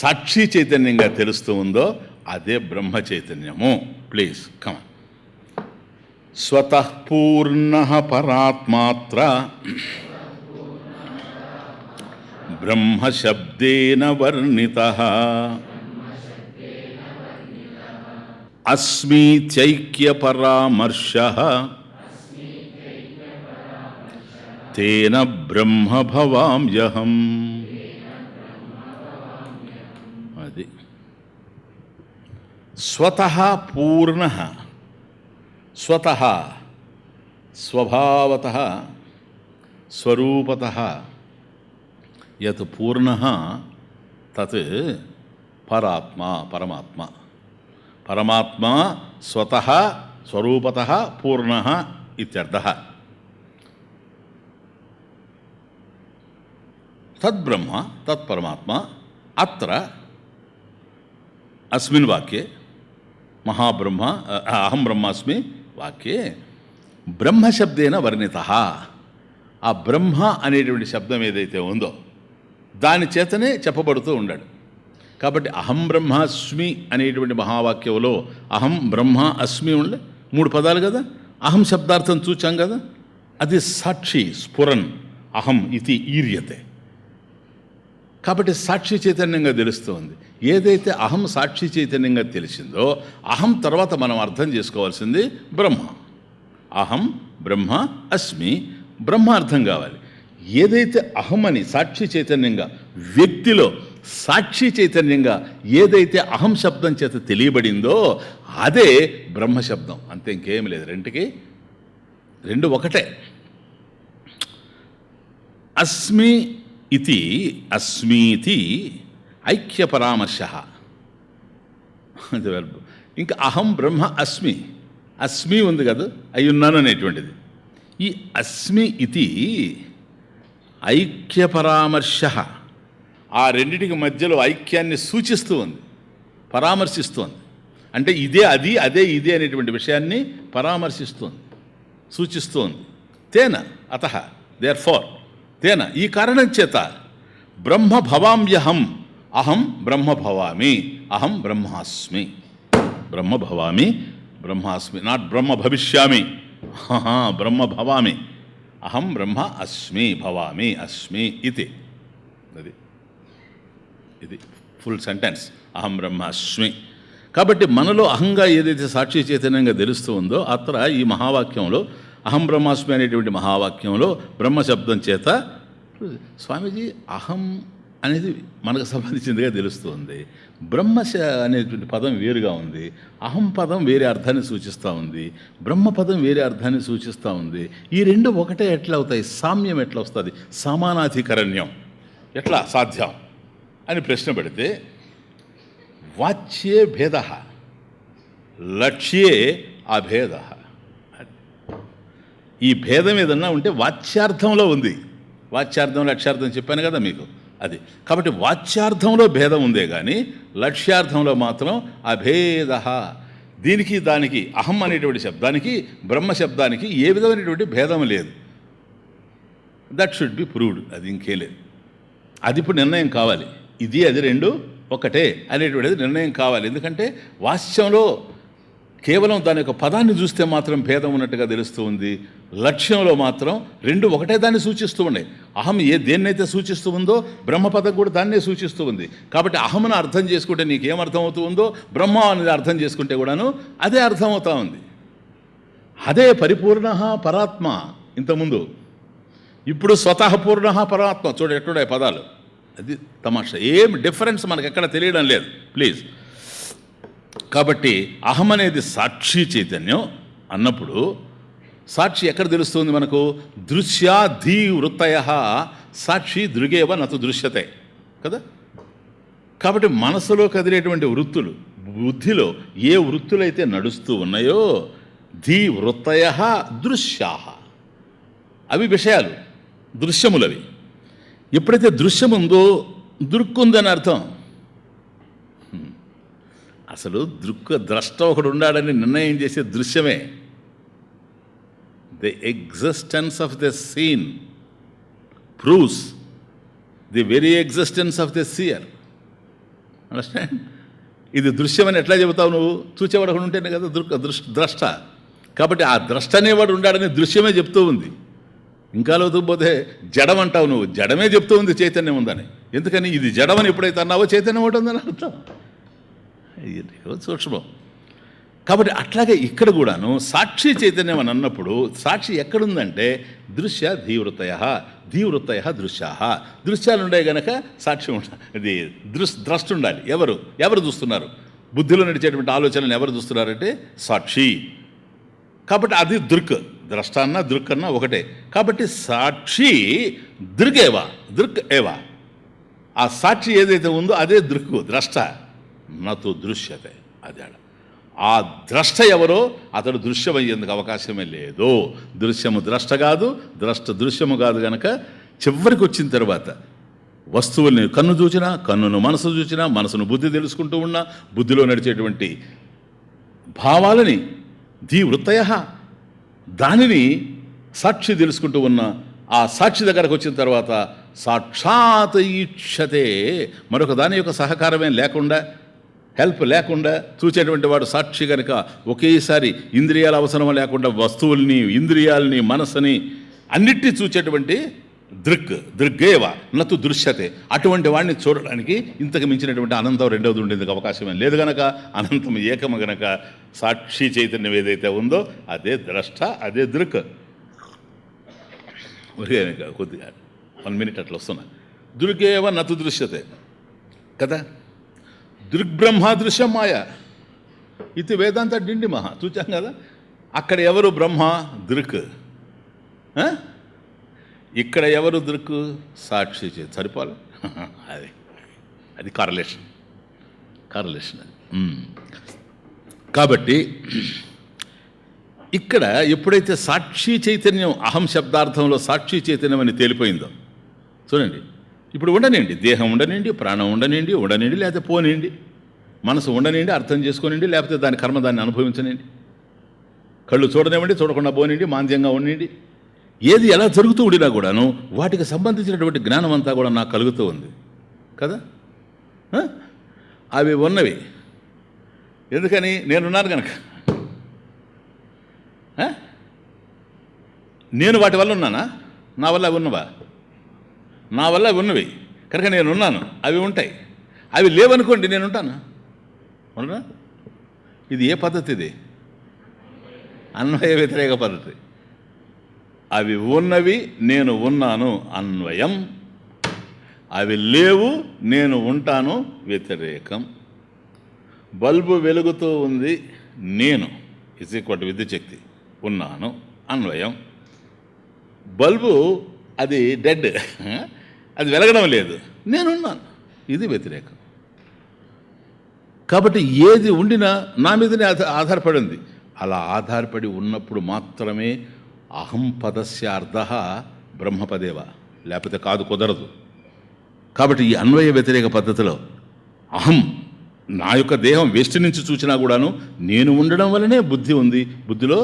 సాక్షి చైతన్యంగా తెలుస్తూ ఉందో అదే బ్రహ్మ చైతన్యము. Please come. స్వతః పూర్ణః పరాత్మాత్ర బ్రహ్మ శబ్దేన వర్ణితః అస్మీత్యైక్య పరామర్శః తేన బ్రహ్మ భవామ్యహం. అది స్వతః పూర్ణః, స్వతః స్వభావతః స్వరూపతః యత్ పూర్ణః తత్ పరాత్మా పరమాత్మ. పరమాత్మ స్వతః స్వరూపతః పూర్ణః ఇత్యర్థః. తద్బ్రహ్మ తత్పరమాత్మ అత్ర అస్మిన్ వాక్యే మహాబ్రహ్మ అహం బ్రహ్మాస్మి వాక్యే బ్రహ్మశబ్దేన వర్ణితః. ఆ బ్రహ్మ అనేటువంటి శబ్దం ఏదైతే ఉందో దాని చేతనే చెప్పబడుతూ ఉన్నాడు. కాబట్టి అహం బ్రహ్మాస్మి అనేటువంటి మహావాక్యంలో అహం బ్రహ్మ అస్మి ఉండే 3 పదాలు కదా. అహం శబ్దార్థం చూచాం కదా, అది సాక్షి స్ఫురన్ అహం ఇది ఈర్యతే. కాబట్టి సాక్షి చైతన్యంగా తెలుస్తుంది. ఏదైతే అహం సాక్షి చైతన్యంగా తెలిసిందో అహం తర్వాత మనం అర్థం చేసుకోవాల్సింది బ్రహ్మ. అహం బ్రహ్మ అస్మి, బ్రహ్మ అర్థం కావాలి. ఏదైతే అహం అని సాక్షి చైతన్యంగా వ్యక్తిలో సాక్షి చైతన్యంగా ఏదైతే అహం శబ్దం చేత తెలియబడిందో అదే బ్రహ్మశబ్దం. అంతే, ఇంకేం లేదు. రెండు ఒకటే. అస్మి ఇది అస్మీతి ఐక్య పరామర్శ. ఇంకా అహం బ్రహ్మ అస్మి, అస్మి ఉంది కదా, అయ్యున్నాను అనేటువంటిది. ఈ అస్మి ఇది ఐక్య పరామర్శ ఆ రెండిటికి మధ్యలో ఐక్యాన్ని సూచిస్తూ ఉంది, పరామర్శిస్తోంది. అంటే ఇదే అది, అదే ఇదే అనేటువంటి విషయాన్ని పరామర్శిస్తోంది, సూచిస్తోంది. తేన అతః దేర్ ఫోర్ తేన ఈ కారణం చేత బ్రహ్మ భవామ్యహం అహం బ్రహ్మ భవామి, అహం బ్రహ్మాస్మి. బ్రహ్మ భవామి, బ్రహ్మాస్మి, నాట్ బ్రహ్మ భవిష్యామి, బ్రహ్మ భవామి. అహం బ్రహ్మ అస్మి, భవామి, అస్మి ఇది. ఇది ఫుల్ సెంటెన్స్, అహం బ్రహ్మ అస్మి. కాబట్టి మనలో అహంగా ఏదైతే సాక్షి చైతన్యంగా తెలుస్తూ ఉందో అత్ర ఈ మహావాక్యంలో అహం బ్రహ్మాస్మి అనేటువంటి మహావాక్యంలో బ్రహ్మశబ్దం చేత స్వామీజీ అహం అనేది మనకు సంబంధించిందిగా తెలుస్తుంది. అనేటువంటి పదం వేరుగా ఉంది, అహం పదం వేరే అర్థాన్ని సూచిస్తూ ఉంది, బ్రహ్మ పదం వేరే అర్థాన్ని సూచిస్తూ ఉంది. ఈ రెండు ఒకటే ఎట్లా అవుతాయి? సామ్యం ఎట్లా వస్తుంది? సమానాధికరణ్యం ఎట్లా సాధ్యం అని ప్రశ్న పెడితే, వాచ్యే భేద, లక్ష్యే అభేద. ఈ భేదం ఏదన్నా ఉంటే వాచ్యార్థంలో ఉంది. వాచ్యార్థం లక్ష్యార్థం చెప్పాను కదా మీకు, అది. కాబట్టి వాచ్యార్థంలో భేదం ఉందే కానీ లక్ష్యార్థంలో మాత్రం అభేద. దీనికి దానికి అహం అనేటువంటి శబ్దానికి బ్రహ్మ శబ్దానికి ఏ విధమైనటువంటి భేదం లేదు. That should be proved. అది ఇంకే లేదు. అది ఇప్పుడు నిర్ణయం కావాలి. ఇది అది రెండు ఒకటే అనేటువంటిది నిర్ణయం కావాలి. ఎందుకంటే వాచ్యంలో కేవలం దాని యొక్క పదాన్ని చూస్తే మాత్రం భేదం ఉన్నట్టుగా తెలుస్తూ ఉంది. లక్ష్యంలో మాత్రం రెండు ఒకటే దాన్ని సూచిస్తూ ఉన్నాయి. అహం దేన్నైతే సూచిస్తూ ఉందో బ్రహ్మపదం కూడా దాన్నే సూచిస్తూ ఉంది. కాబట్టి అహంను అర్థం చేసుకుంటే నీకేం అర్థం అవుతూ ఉందో బ్రహ్మ అనేది అర్థం చేసుకుంటే కూడాను అదే అర్థం అవుతూ ఉంది. అదే పరిపూర్ణ పరాత్మ ఇంతకుముందు. ఇప్పుడు స్వతః పూర్ణ పరాత్మ. చూడ ఎట్లున్నాయి పదాలు. అది తమాషా. ఏం డిఫరెన్స్ మనకు ఎక్కడ తెలియడం లేదు ప్లీజ్. కాబట్టి అహం అనేది సాక్షి చైతన్యం అన్నప్పుడు సాక్షి ఎక్కడ తెలుస్తుంది మనకు? దృశ్యా ధీ వృత్తయ సాక్షి దృగేవ నతు దృశ్యతే కదా. కాబట్టి మనసులో కదిలేటువంటి వృత్తులు, బుద్ధిలో ఏ వృత్తులైతే నడుస్తూ ఉన్నాయో ధీ వృత్తయ దృశ్యా, అవి విషయాలు, దృశ్యములవి. ఎప్పుడైతే దృశ్యముందో దృక్కుందని అర్థం. అసలు ద్రష్ట ఒకడు ఉన్నాడని నిర్ణయం చేసే దృశ్యమే. The existence of the scene proves the very existence of the seer. Understand? ఇది దృశ్యమని ఎట్లా చెబుతావు నువ్వు? చూచేవాడు ఒకడు ఉంటేనే కదా ద్రష్ట. కాబట్టి ఆ ద్రష్ట అనేవాడు ఉన్నాడని దృశ్యమే చెప్తూ ఉంది. ఇంకా లోతుపోతే జడం అంటావు నువ్వు, జడమే చెప్తూ ఉంది చైతన్యం ఉందని. ఎందుకని? ఇది జడమని ఎప్పుడైతే అన్నావో చైతన్యం ఒకటి ఉందని అర్థం. సూక్ష్మం. కాబట్టి అట్లాగే ఇక్కడ కూడాను సాక్షి చైతన్యం అని అన్నప్పుడు సాక్షి ఎక్కడుందంటే దృశ్య ధీవృతయ, ధీవృతయ దృశ్యా. దృశ్యాలు ఉండే గనక సాక్షి ఇది ద్రష్ట ఉండాలి. ఎవరు చూస్తున్నారు? బుద్ధిలో నడిచేటువంటి ఆలోచనలు ఎవరు చూస్తున్నారంటే సాక్షి. కాబట్టి అది దృక్. ద్రష్ట అన్నా దృక్ అన్నా ఒకటే. కాబట్టి సాక్షి దృగేవా, దృక్ ఏవా. ఆ సాక్షి ఏదైతే ఉందో అదే దృక్కు, ద్రష్ట. నతు దృశ్యతే. అదే ఆ ద్రష్ట ఎవరో అతడు దృశ్యమయ్యేందుకు అవకాశమే లేదు. దృశ్యము ద్రష్ట కాదు, ద్రష్ట దృశ్యము కాదు. కనుక చివరికి వచ్చిన తర్వాత వస్తువుల్ని కన్ను చూచినా, కన్నును మనసు చూచినా, మనసును బుద్ధి తెలుసుకుంటూ ఉన్నా, బుద్ధిలో నడిచేటువంటి భావాలని ధీ వృత్తయ దానిని సాక్షి తెలుసుకుంటూ ఉన్న ఆ సాక్షి దగ్గరకు వచ్చిన తర్వాత సాక్షాత్ ఈక్షతే. మరొక దాని యొక్క సహకారమే లేకుండా, హెల్ప్ లేకుండా చూసేటువంటి వాడు సాక్షి కనుక ఒకేసారి ఇంద్రియాల అవసరం లేకుండా వస్తువుల్ని, ఇంద్రియాలని, మనసుని అన్నిటినీ చూసేటువంటి దృగ్గేవ నతు దృశ్యతే. అటువంటి వాడిని చూడడానికి ఇంతకు మించినటువంటి అనంతం రెండవది ఉండేందుకు అవకాశమే లేదు. గనక అనంతం ఏకము గనక సాక్షి చైతన్యం ఏదైతే ఉందో అదే ద్రష్ట, అదే దృక్. కొద్దిగా 1 minute అట్లా వస్తున్నా. దృగ్గేవ నతు దృశ్యతే కదా. దృగ్బ్రహ్మ దృశ్యం మాయ ఇది వేదాంత డిండి మహా చూచాం కదా. అక్కడ ఎవరు బ్రహ్మ? దృక్. ఇక్కడ ఎవరు దృక్కు? సాక్షి చేతి. సరిపోలే. అది కారలేషన్ అది. కాబట్టి ఇక్కడ ఎప్పుడైతే సాక్షి చైతన్యం అహం శబ్దార్థంలో సాక్షి చైతన్యం అని తేలిపోయిందో చూడండి. ఇప్పుడు ఉండనండి, దేహం ఉండనండి, ప్రాణం ఉండనండి, లేకపోతే పోనండి, మనసు ఉండనండి, అర్థం చేసుకోనండి, లేకపోతే దాని కర్మ దాన్ని అనుభవించనండి, కళ్ళు చూడనివ్వండి, చూడకుండా పోనండి, మాంద్యంగా ఉండండి. ఏది ఎలా జరుగుతూ ఉండినా కూడాను వాటికి సంబంధించినటువంటి జ్ఞానం అంతా కూడా నాకు కలుగుతూ ఉంది కదా. ఆ? అవి ఉన్నవి. ఎందుకని? నేనున్నాను కనుక. నేను వాటి వల్ల ఉన్నానా? నా వల్ల అవి ఉన్నవా? నా వల్ల అవి ఉన్నవి కనుక నేనున్నాను, అవి ఉంటాయి. అవి లేవనుకోండి, నేను ఉంటాను. అవునా? ఇది ఏ పద్ధతి? ఇది అన్వయ వ్యతిరేక పద్ధతి. అవి ఉన్నవి, నేను ఉన్నాను అన్వయం. అవి లేవు, నేను ఉంటాను వ్యతిరేకం. బల్బు వెలుగుతూ ఉంది, నేను విద్యుత్ శక్తి ఉన్నాను అన్వయం. బల్బు అది డెడ్, అది వెలగడం లేదు, నేనున్నాను, ఇది వ్యతిరేకం. కాబట్టి ఏది ఉండినా నా మీదనే ఆధారపడి ఉంది. అలా ఆధారపడి ఉన్నప్పుడు మాత్రమే అహం పదస్య అర్థః బ్రహ్మపదేవ, లేకపోతే కాదు, కుదరదు. కాబట్టి ఈ అన్వయ వ్యతిరేక పద్ధతిలో అహం, నా యొక్క దేహం వెస్ట్ నుంచి చూసినా కూడాను నేను ఉండడం వల్లనే బుద్ధి ఉంది, బుద్ధిలో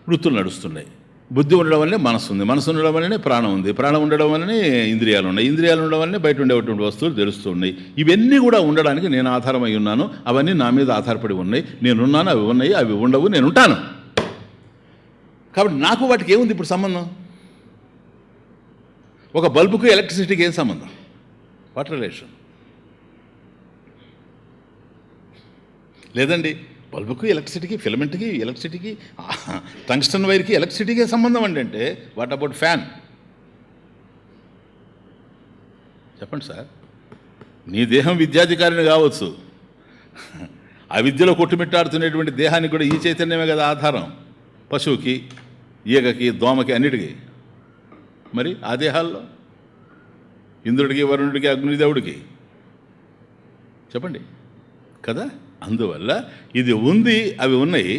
వృత్తులు నడుస్తున్నాయి. బుద్ధి ఉండడం వల్లనే మనసు ఉంది, మనసు ఉండడం వల్లనే ప్రాణం ఉంది, ప్రాణం ఉండడం వల్లనే ఇంద్రియాలు ఉన్నాయి, ఇంద్రియాలు ఉండడం వల్లనే బయట ఉండేటువంటి వస్తువులు తెలుస్తూ ఉన్నాయి. ఇవన్నీ కూడా ఉండడానికి నేను ఆధారమై ఉన్నాను, అవన్నీ నా మీద ఆధారపడి ఉన్నాయి. నేనున్నాను, అవి ఉన్నాయి, అవి ఉండవు, నేను ఉంటాను. కాబట్టి నాకు వాటికి ఏముంది ఇప్పుడు సంబంధం? ఒక బల్బుకు ఎలక్ట్రిసిటీకి ఏం సంబంధం? What relation? లేదండి, బల్బుకు ఎలక్ట్రిసిటీకి, ఫిలమెంట్కి ఎలక్ట్రిసిటీకి, టంగ్స్టన్ వైర్కి ఎలక్ట్రిసిటీకి సంబంధం అండి అంటే వాట్ అబౌట్ ఫ్యాన్? చెప్పండి సార్. నీ దేహం విద్యాధికారిని కావచ్చు, ఆ విద్యలో కొట్టుమిట్టాడుతున్నటువంటి దేహానికి కూడా ఈ చైతన్యమే కదా ఆధారం. పశువుకి, ఈగకి, దోమకి, అన్నిటికీ. మరి ఆ దేహాల్లో ఇంద్రుడికి, వరుణుడికి, అగ్నిదేవుడికి చెప్పండి కదా. అందువల్ల ఇది ఉంది, అవి ఉన్నాయి,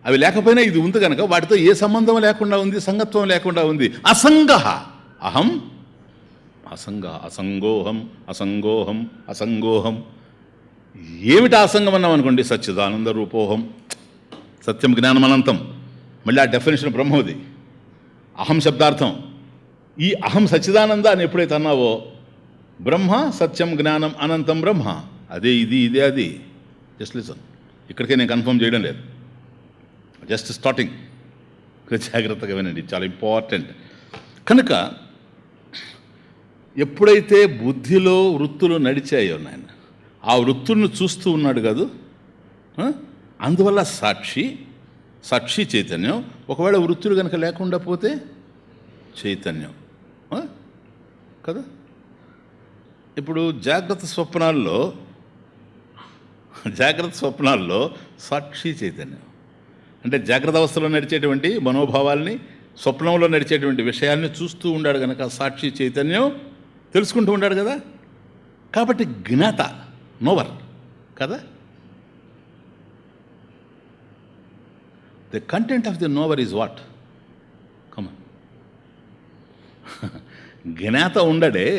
అవి లేకపోయినా ఇది ఉంది కనుక వాటితో ఏ సంబంధం లేకుండా ఉంది, సంగత్వం లేకుండా ఉంది. అసంగ అహం, అసంగ, అసంగోహం, అసంగోహం, అసంగోహం. ఏమిటి అసంగం అన్నాం అనుకోండి, సచ్చిదానంద రూపోహం, సత్యం జ్ఞానం అనంతం. మళ్ళీ ఆ డెఫినేషన్ బ్రహ్మది. అహం శబ్దార్థం. ఈ అహం సచ్చిదానంద అని ఎప్పుడైతే అన్నావో, బ్రహ్మ సత్యం జ్ఞానం అనంతం బ్రహ్మ, అదే ఇది, ఇదే అది. Just listen. ఇక్కడికే నేను కన్ఫర్మ్ చేయడం లేదు, జస్ట్ స్టార్టింగ్. జాగ్రత్తగా వినండి, చాలా ఇంపార్టెంట్. కనుక ఎప్పుడైతే బుద్ధిలో వృత్తులు నడిచాయో నాయన, ఆ వృత్తులను చూస్తూ ఉన్నాడు కాదు. అందువల్ల సాక్షి చైతన్యం. ఒకవేళ వృత్తులు కనుక లేకుండా పోతే చైతన్యం కదా. ఇప్పుడు జాగ్రత్త స్వప్నాల్లో సాక్షి చైతన్యం అంటే జాగ్రత్త అవస్థలో నడిచేటువంటి మనోభావాల్ని, స్వప్నంలో నడిచేటువంటి విషయాల్ని చూస్తూ ఉండాడు కనుక సాక్షి చైతన్యం తెలుసుకుంటూ ఉండాడు కదా. కాబట్టి జ్ఞాత, నోవర్ కదా. The content of the knower is what? Come on. జ్ఞాత ఉండడే,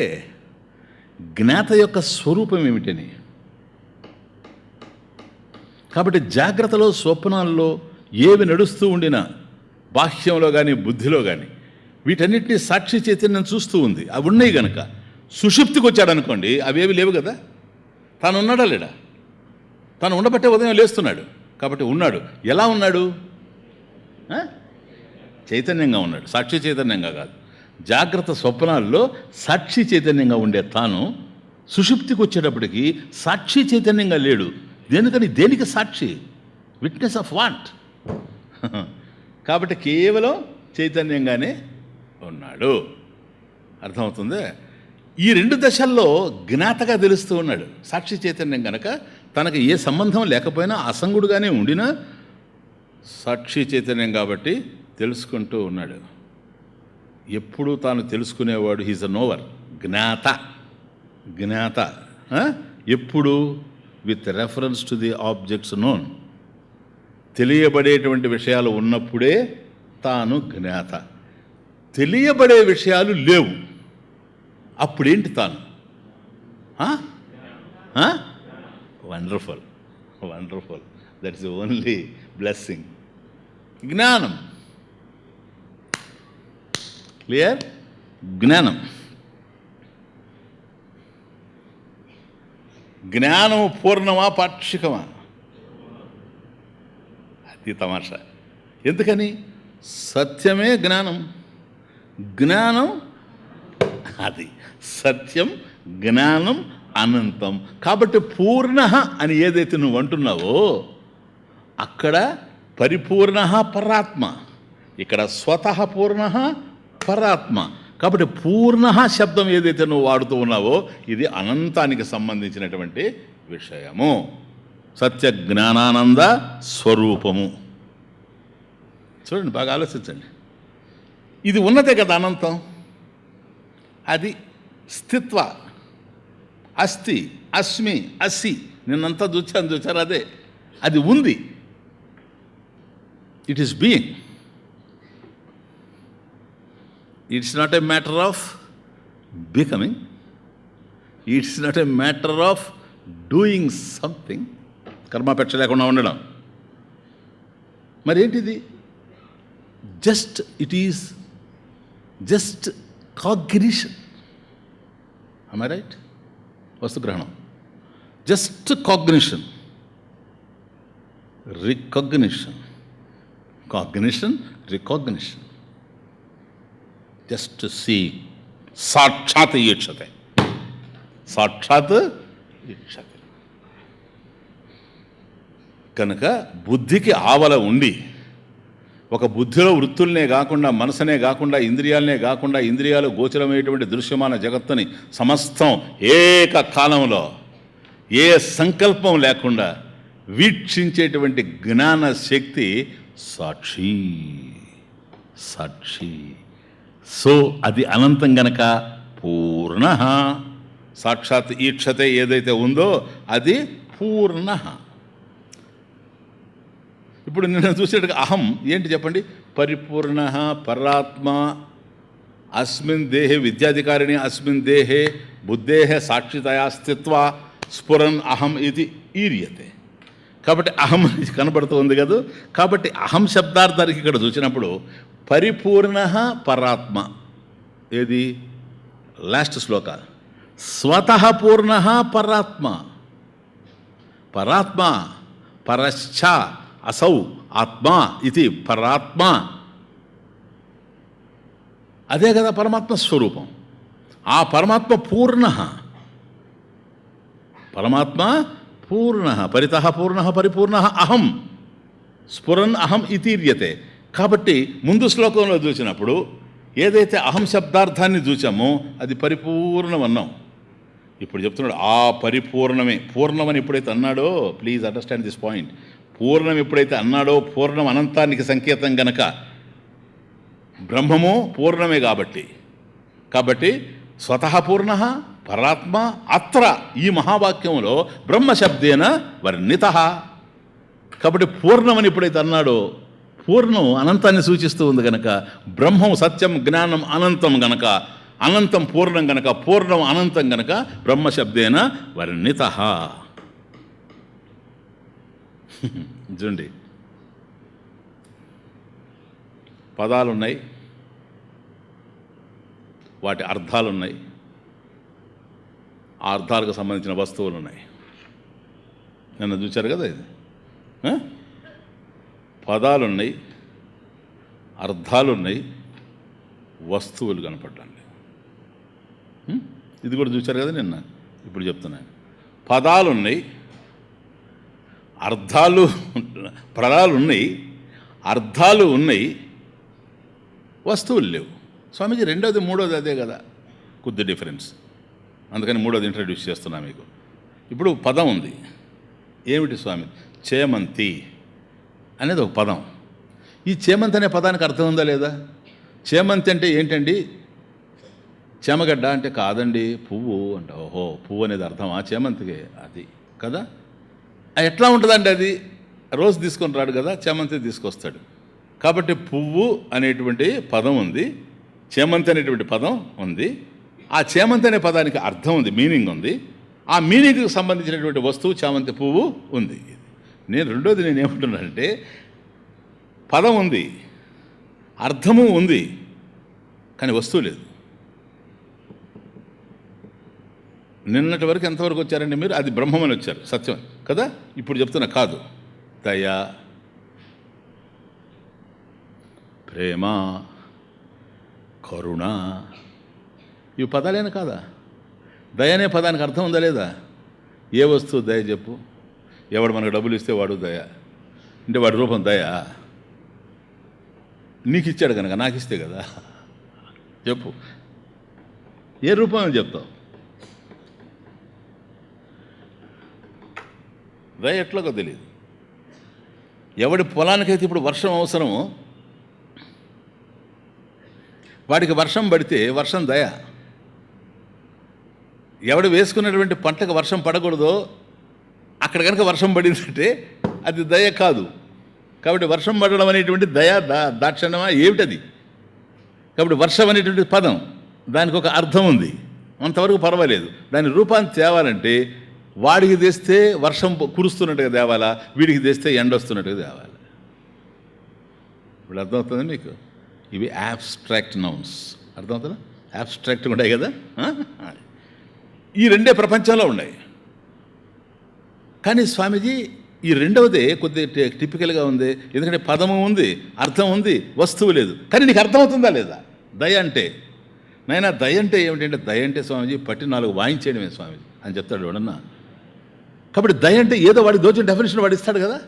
జ్ఞాత యొక్క స్వరూపం ఏమిటని. కాబట్టి జాగ్రత్తలో, స్వప్నాల్లో ఏవి నడుస్తూ ఉండినా, బాహ్యంలో కానీ బుద్ధిలో కానీ, వీటన్నిటినీ సాక్షి చైతన్యం చూస్తూ ఉంది. అవి ఉన్నాయి కనుక సుషుప్తికి వచ్చాడనుకోండి, అవేవి లేవు కదా. తాను ఉన్నాడా లేడా? తాను ఉండబట్టే ఉదయం లేస్తున్నాడు కాబట్టి ఉన్నాడు. ఎలా ఉన్నాడు? చైతన్యంగా ఉన్నాడు, సాక్షి చైతన్యంగా కాదు. జాగ్రత్త స్వప్నాల్లో సాక్షి చైతన్యంగా ఉండే తాను సుషుప్తికి వచ్చేటప్పటికి సాక్షి చైతన్యంగా లేడు. దేనికి సాక్షి? Witness of what? కాబట్టి కేవలం చైతన్యంగానే ఉన్నాడు. అర్థమవుతుంది? ఈ రెండు దశల్లో జ్ఞాతగా తెలుస్తూ ఉన్నాడు. సాక్షి చైతన్యం కనుక తనకు ఏ సంబంధం లేకపోయినా అసంగుడుగానే ఉండినా సాక్షి చైతన్యం కాబట్టి తెలుసుకుంటూ ఉన్నాడు. ఎప్పుడు తాను తెలుసుకునేవాడు. హీజ్ అ నోవర్, జ్ఞాత. ఎప్పుడు? With reference to the objects known. తెలియబడేటువంటి విషయాలు ఉన్నప్పుడే తాను జ్ఞాత. తెలియబడే విషయాలు లేవు, అప్పుడేంటి తాను? Wonderful, that is the only blessing. జ్ఞానం. క్లియర్? జ్ఞానం. జ్ఞానము పూర్ణమా పాక్షికమా? అది తమాషా. ఎందుకని? సత్యమే జ్ఞానం, జ్ఞానం అది సత్యం, జ్ఞానం అనంతం. కాబట్టి పూర్ణ అని ఏదైతే నువ్వు అంటున్నావో అక్కడ పరిపూర్ణ పరాత్మ, ఇక్కడ స్వతః పూర్ణ పరాత్మ. కాబట్టి పూర్ణ శబ్దం ఏదైతే నువ్వు వాడుతూ ఉన్నావో ఇది అనంతానికి సంబంధించినటువంటి విషయము, సత్య జ్ఞానానంద స్వరూపము. చూడండి, బాగా ఆలోచించండి. ఇది ఉన్నదే కదా అనంతం. అది స్థిత్వ, అస్తి, అస్మి, అసి. నిన్నంతా చూచారు అదే. అది ఉంది. It is being. It's not a matter of becoming, it's not a matter of doing something, కర్మపేక్ష లేకుండా ఉండడం. మరి ఏంటిది? Just it is just cognition. am I right? వస్తుగ్రహణం. Just cognition, recognition, cognition, recognition. Just see. సాక్షాత్ ఈక్షతే, సాక్షాత్ ఈక్షతే. కనుక బుద్ధికి ఆవల ఉండి ఒక బుద్ధిలో వృత్తులనే కాకుండా, మనసునే కాకుండా, ఇంద్రియాలనే కాకుండా, ఇంద్రియాలు గోచరమైనటువంటి దృశ్యమాన జగత్తుని సమస్తం ఏకకాలంలో ఏ సంకల్పం లేకుండా వీక్షించేటువంటి జ్ఞాన శక్తి సాక్షి. సాక్షి. సో అది అనంతం గనక పూర్ణ. సాక్షాత్ ఈక్షతే ఏదైతే ఉందో అది పూర్ణ. ఇప్పుడు నిన్న చూసేట్టుగా అహం ఏంటి చెప్పండి? పరిపూర్ణ పరాత్మ. అస్మిన్ దేహే విద్యాధికారిణి, అస్మిన్ దేహే బుద్ధేహే సాక్షితయా స్థిత్వా స్ఫురన్ అహం ఇది ఈర్యతే. కాబట్టి అహం కనబడుతూ ఉంది కదా. కాబట్టి అహం శబ్దార్థానికి ఇక్కడ చూసినప్పుడు పరిపూర్ణ పరాత్మ. ఏది? లాస్ట్ శ్లోక. స్వతః పూర్ణ పరాత్మ. పరాత్మ పరశ్చ అసౌ ఆత్మ ఇది పరాత్మ. అదే కదా పరమాత్మ స్వరూపం. ఆ పరమాత్మ పూర్ణ. పరమాత్మ పూర్ణ. పరితః పూర్ణ పరిపూర్ణ అహం స్ఫురన్ అహం ఇతీర్యతే. కాబట్టి ముందు శ్లోకంలో చూసినప్పుడు ఏదైతే అహం శబ్దార్థాన్ని చూసామో అది పరిపూర్ణం అన్నాం. ఇప్పుడు చెప్తున్నాడు ఆ పరిపూర్ణమే. పూర్ణమని ఎప్పుడైతే అన్నాడో, ప్లీజ్ అండర్స్టాండ్ దిస్ పాయింట్, పూర్ణం ఎప్పుడైతే అన్నాడో, పూర్ణం అనంతానికి సంకేతం గనక బ్రహ్మము పూర్ణమే. కాబట్టి స్వతః పూర్ణ పరాత్మ అత్ర ఈ మహావాక్యంలో బ్రహ్మశబ్దేన వర్ణిత. కాబట్టి పూర్ణమని ఎప్పుడైతే అన్నాడో, పూర్ణం అనంతాన్ని సూచిస్తూ ఉంది గనక, బ్రహ్మం సత్యం జ్ఞానం అనంతం గనక, అనంతం పూర్ణం గనక, పూర్ణం అనంతం గనక బ్రహ్మశబ్దేన వర్ణిత. చూడండి, పదాలున్నాయి, వాటి అర్థాలున్నాయి, ఆ అర్థాలకు సంబంధించిన వస్తువులు ఉన్నాయి. నిన్న చూశారు కదా ఇది. పదాలున్నాయి, అర్థాలున్నాయి, వస్తువులు కనపడ్డాయి. ఇది కూడా చూశారు కదా నిన్న. ఇప్పుడు చెప్తున్నాను, పదాలున్నాయి, అర్థాలు, పదాలు ఉన్నాయి, అర్థాలు ఉన్నాయి, వస్తువులు లేవు. స్వామీజీ రెండోది మూడోది అదే కదా, కొద్ది డిఫరెన్స్. అందుకని మూడోది ఇంట్రడ్యూస్ చేస్తున్నా మీకు. ఇప్పుడు పదం ఉంది. ఏమిటి స్వామి? చేమంతి అనేది ఒక పదం. ఈ చేమంతి అనే పదానికి అర్థం ఉందా లేదా? చేమంతి అంటే ఏంటండి? చేమగడ్డ అంటే కాదండి, పువ్వు అంట. ఓహో, పువ్వు అనేది అర్థమా చేమంతికి? అది కదా. ఎట్లా ఉంటుందండి అది? రోజు తీసుకొని రాడు కదా, చేమంతి తీసుకొస్తాడు. కాబట్టి పువ్వు అనేటువంటి పదం ఉంది, చేమంతి అనేటువంటి పదం ఉంది. ఆ చేమంతి అనే పదానికి అర్థం ఉంది, మీనింగ్ ఉంది. ఆ మీనింగ్కి సంబంధించినటువంటి వస్తువు చేమంతి పువ్వు ఉంది. రెండోది నేనేమంటున్నానంటే, పదం ఉంది, అర్థము ఉంది, కానీ వస్తువు లేదు. నిన్నటి వరకు ఎంతవరకు వచ్చారండి మీరు? అది బ్రహ్మమని వచ్చారు, సత్యం కదా. ఇప్పుడు చెప్తున్నా కాదు. దయ, ప్రేమ, కరుణ, ఇవి పదాలేనా కాదా? దయ అనే పదానికి అర్థం ఉందా లేదా? ఏ వస్తువు దయ చెప్పు? ఎవడు మనకు డబ్బులు ఇస్తే వాడు దయ అంటే వాడి రూపం దయ. నీకు ఇచ్చాడు కనుక నాకు ఇస్తే కదా. చెప్పు, ఏ రూపం అని చెప్తావు? దయ ఎట్లాగో తెలియదు. ఎవడి పొలానికైతే ఇప్పుడు వర్షం అవసరమో వాడికి వర్షం పడితే వర్షం దయ. ఎవడు వేసుకున్నటువంటి పంటకు వర్షం పడకూడదో అక్కడ కనుక వర్షం పడిందంటే అది దయ కాదు. కాబట్టి వర్షం పడడం అనేటువంటి దయ దాక్షణమా ఏమిటది? కాబట్టి వర్షం అనేటువంటి పదం దానికి ఒక అర్థం ఉంది, అంతవరకు పర్వాలేదు. దాని రూపాన్ని తేవాలంటే వాడికి తెస్తే వర్షం కురుస్తున్నట్టుగా తేవాలా, వీడికి తెస్తే ఎండ వస్తున్నట్టుగా తేవాలి. ఇప్పుడు అర్థమవుతుంది మీకు? ఇవి యాబ్స్ట్రాక్ట్ నౌన్స్. అర్థమవుతుందా? యాబ్స్ట్రాక్ట్గా ఉంటాయి కదా. ఈ రెండే ప్రపంచంలో ఉన్నాయి. కానీ స్వామీజీ ఈ రెండవదే కొద్దిగా టిపికల్గా ఉంది. ఎందుకంటే పదము ఉంది, అర్థం ఉంది, వస్తువు లేదు. కానీ నీకు అర్థమవుతుందా లేదా దయ అంటే? నైనా దయ అంటే ఏమిటంటే, దయ అంటే స్వామీజీ పట్టి 4 వాయించేయడమే స్వామీజీ అని చెప్తాడు ఎవడన్నా. కాబట్టి దయ అంటే ఏదో వాడి దోచిన డెఫినేషన్ వాడు ఇస్తాడు కదా.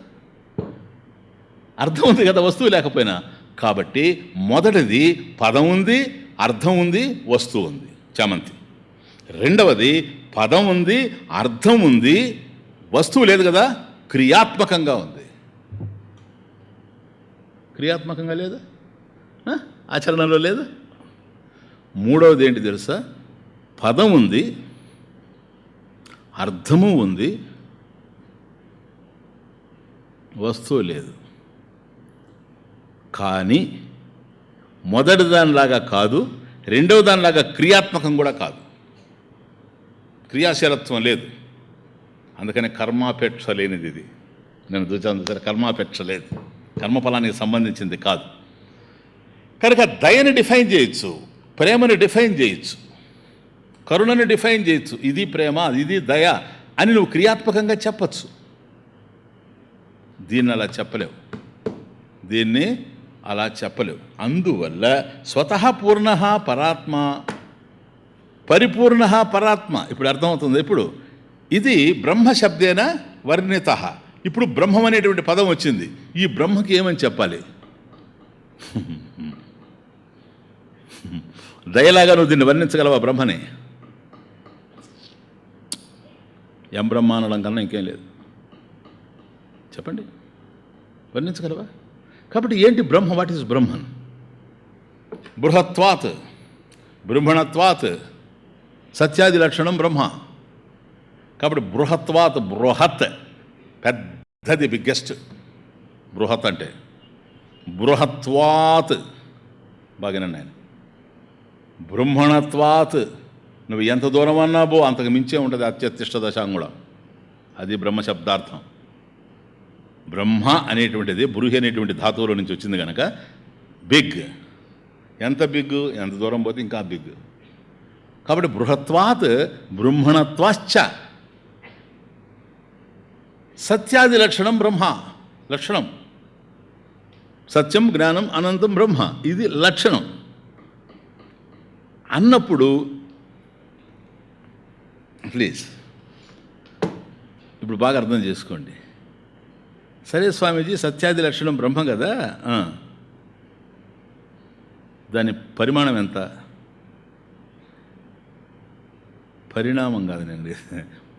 అర్థం ఉంది కదా, వస్తువు లేకపోయినా. కాబట్టి మొదటిది పదం ఉంది, అర్థం ఉంది, వస్తువు ఉంది, చామంతి. రెండవది పదం ఉంది, అర్థం ఉంది, వస్తువు లేదు కదా, క్రియాత్మకంగా ఉంది. క్రియాత్మకంగా లేదా? ఆచరణలో లేదా? మూడవది ఏంటి తెలుసా? పదం ఉంది, అర్థము ఉంది, వస్తువు లేదు. కానీ మొదటి దానిలాగా కాదు, రెండవ దానిలాగా క్రియాత్మకం కూడా కాదు. క్రియాశీలత్వం లేదు. అందుకని కర్మాపేక్ష లేనిది ఇది. నేను చూసాను సరే, కర్మాపేక్ష లేదు, కర్మఫలానికి సంబంధించింది కాదు. కనుక దయని డిఫైన్ చేయొచ్చు, ప్రేమని డిఫైన్ చేయొచ్చు, కరుణని డిఫైన్ చేయొచ్చు. ఇది ప్రేమ, ఇది దయ అని నువ్వు క్రియాత్మకంగా చెప్పచ్చు. దీన్ని అలా చెప్పలేవు, దీన్ని అలా చెప్పలేవు. అందువల్ల స్వతః పూర్ణ పరాత్మ, పరిపూర్ణ పరాత్మ. ఇప్పుడు అర్థమవుతుంది. ఇప్పుడు ఇది బ్రహ్మశబ్దేన వర్ణిత. ఇప్పుడు బ్రహ్మం అనేటువంటి పదం వచ్చింది. ఈ బ్రహ్మకి ఏమని చెప్పాలి? దయలాగా నువ్వు దీన్ని వర్ణించగలవా బ్రహ్మని? ఎం బ్రహ్మ అనడం కన్నా ఇంకేం లేదు. చెప్పండి, వర్ణించగలవా? కాబట్టి ఏంటి బ్రహ్మ? What is Brahman? బృహత్వాత్, బ్రహ్మణత్వాత్, సత్యాది లక్షణం బ్రహ్మ. కాబట్టి బృహత్వాత్, బృహత్ పెద్దది, బిగ్గెస్ట్. బృహత్ అంటే బృహత్వాత్ బాగానే ఆయన. బ్రహ్మణత్వాత్ నువ్వు ఎంత దూరం అన్నా బో అంతకు మించే ఉంటుంది. అత్యతిష్ట దశాంగుళం, అది బ్రహ్మ శబ్దార్థం. బ్రహ్మ అనేటువంటిది బృహి అనేటువంటి ధాతువులో నుంచి వచ్చింది కనుక బిగ్. ఎంత బిగ్? ఎంత దూరం పోతే ఇంకా బిగ్. కాబట్టి బృహత్వాత్ బ్రహ్మణత్వాశ్చ సత్యాది లక్షణం బ్రహ్మ. లక్షణం సత్యం, జ్ఞానం, అనంతం బ్రహ్మ. ఇది లక్షణం అన్నప్పుడు ప్లీజ్ ఇప్పుడు బాగా అర్థం చేసుకోండి. సరే స్వామీజీ, సత్యాది లక్షణం బ్రహ్మ కదా, దాని పరిమాణం ఎంత? పరిణామం కాదునండి,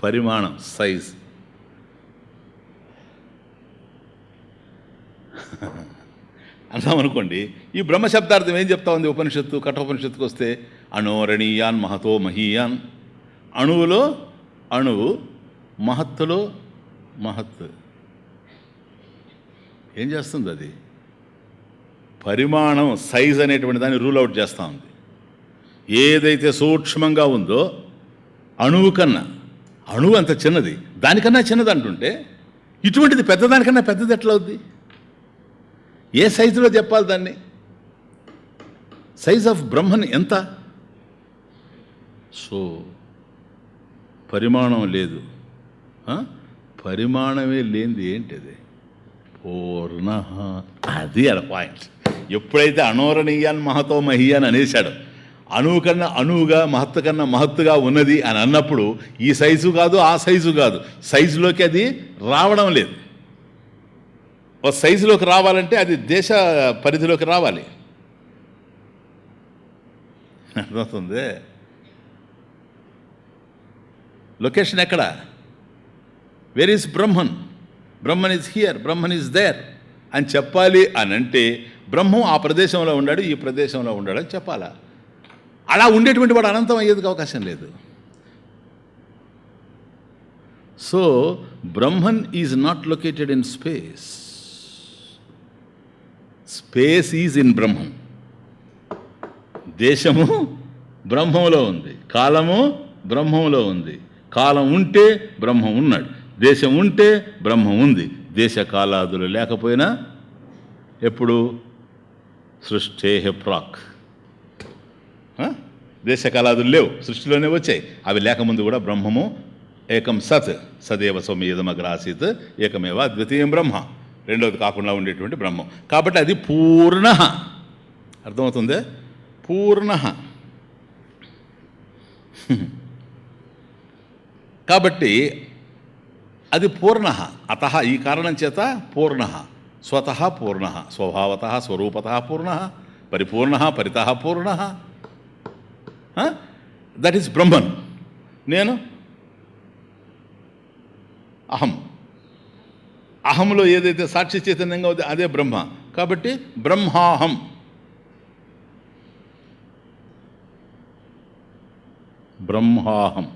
పరిమాణం, సైజ్. అన్నామనుకోండి, ఈ బ్రహ్మ శబ్దార్థం ఏం చెప్తా ఉంది ఉపనిషత్తు? కఠోపనిషత్తుకు వస్తే అణోరణీయాన్ మహతో మహీయాన్. అణువులో అణువు, మహత్తులో మహత్. ఏం చేస్తుంది అది? పరిమాణం, సైజ్ అనేటువంటి దాన్ని రూల్ అవుట్ చేస్తూ ఉంది. ఏదైతే సూక్ష్మంగా ఉందో అణువు కన్నా, అణువు అంత చిన్నది, దానికన్నా చిన్నది అంటుంటే ఇటువంటిది పెద్దదానికన్నా పెద్దది ఎట్లా అవుద్ది? ఏ సైజులో చెప్పాలి దాన్ని? సైజ్ ఆఫ్ బ్రహ్మన్ ఎంత? సో పరిమాణం లేదు. పరిమాణమే లేనిది ఏంటిది? పూర్ణ. అది అడ పాయింట్. ఎప్పుడైతే అనోరణీయాన్ మహతో మహీయాన్ అనేశాడు, అణువు కన్నా అణువుగా, మహత్తు కన్నా మహత్తుగా ఉన్నది అని అన్నప్పుడు ఈ సైజు కాదు, ఆ సైజు కాదు, సైజులోకి అది రావడం లేదు. ఒక సైజులోకి రావాలంటే అది దేశ పరిధిలోకి రావాలి. అర్థమవుతుంది? లొకేషన్ ఎక్కడ? Where is Brahman? Brahman is here, Brahman is there అని చెప్పాలి అని అంటే బ్రహ్మం ఆ ప్రదేశంలో ఉన్నాడు, ఈ ప్రదేశంలో ఉన్నాడు అని చెప్పాలా. అలా ఉండేటువంటి వాడు అనంతం అయ్యేందుకు అవకాశం లేదు. So Brahman is not located in space. Space is in Brahman. దేశము బ్రహ్మంలో ఉంది, కాలము బ్రహ్మంలో ఉంది. కాలం ఉంటే బ్రహ్మం ఉన్నాడు, దేశం ఉంటే బ్రహ్మం ఉంది. దేశ కాలాదులు లేకపోయినా ఎప్పుడు సృష్టే ప్రాక్. దేశకాలాదులు లేవు, సృష్టిలోనే వచ్చాయి. అవి లేకముందు కూడా బ్రహ్మము ఏకం సత్, సదేవ సౌమ్యదమగ్ర ఆసీత్ ఏకమేవ ద్వితీయం బ్రహ్మ, రెండవది కాకుండా ఉండేటువంటి బ్రహ్మం. కాబట్టి అది పూర్ణ. అర్థమవుతుంది? పూర్ణ. కాబట్టి అది పూర్ణ. అత ఈ కారణం చేత పూర్ణ, స్వతః పూర్ణ, స్వభావత స్వరూపత పూర్ణ, పరిపూర్ణ, పరితః పూర్ణ. That is Brahman. నేను అహం. అహంలో ఏదైతే సాక్షి చైతన్యంగా ఉంది అదే బ్రహ్మ. కాబట్టి బ్రహ్మాహం. బ్రహ్మాహం.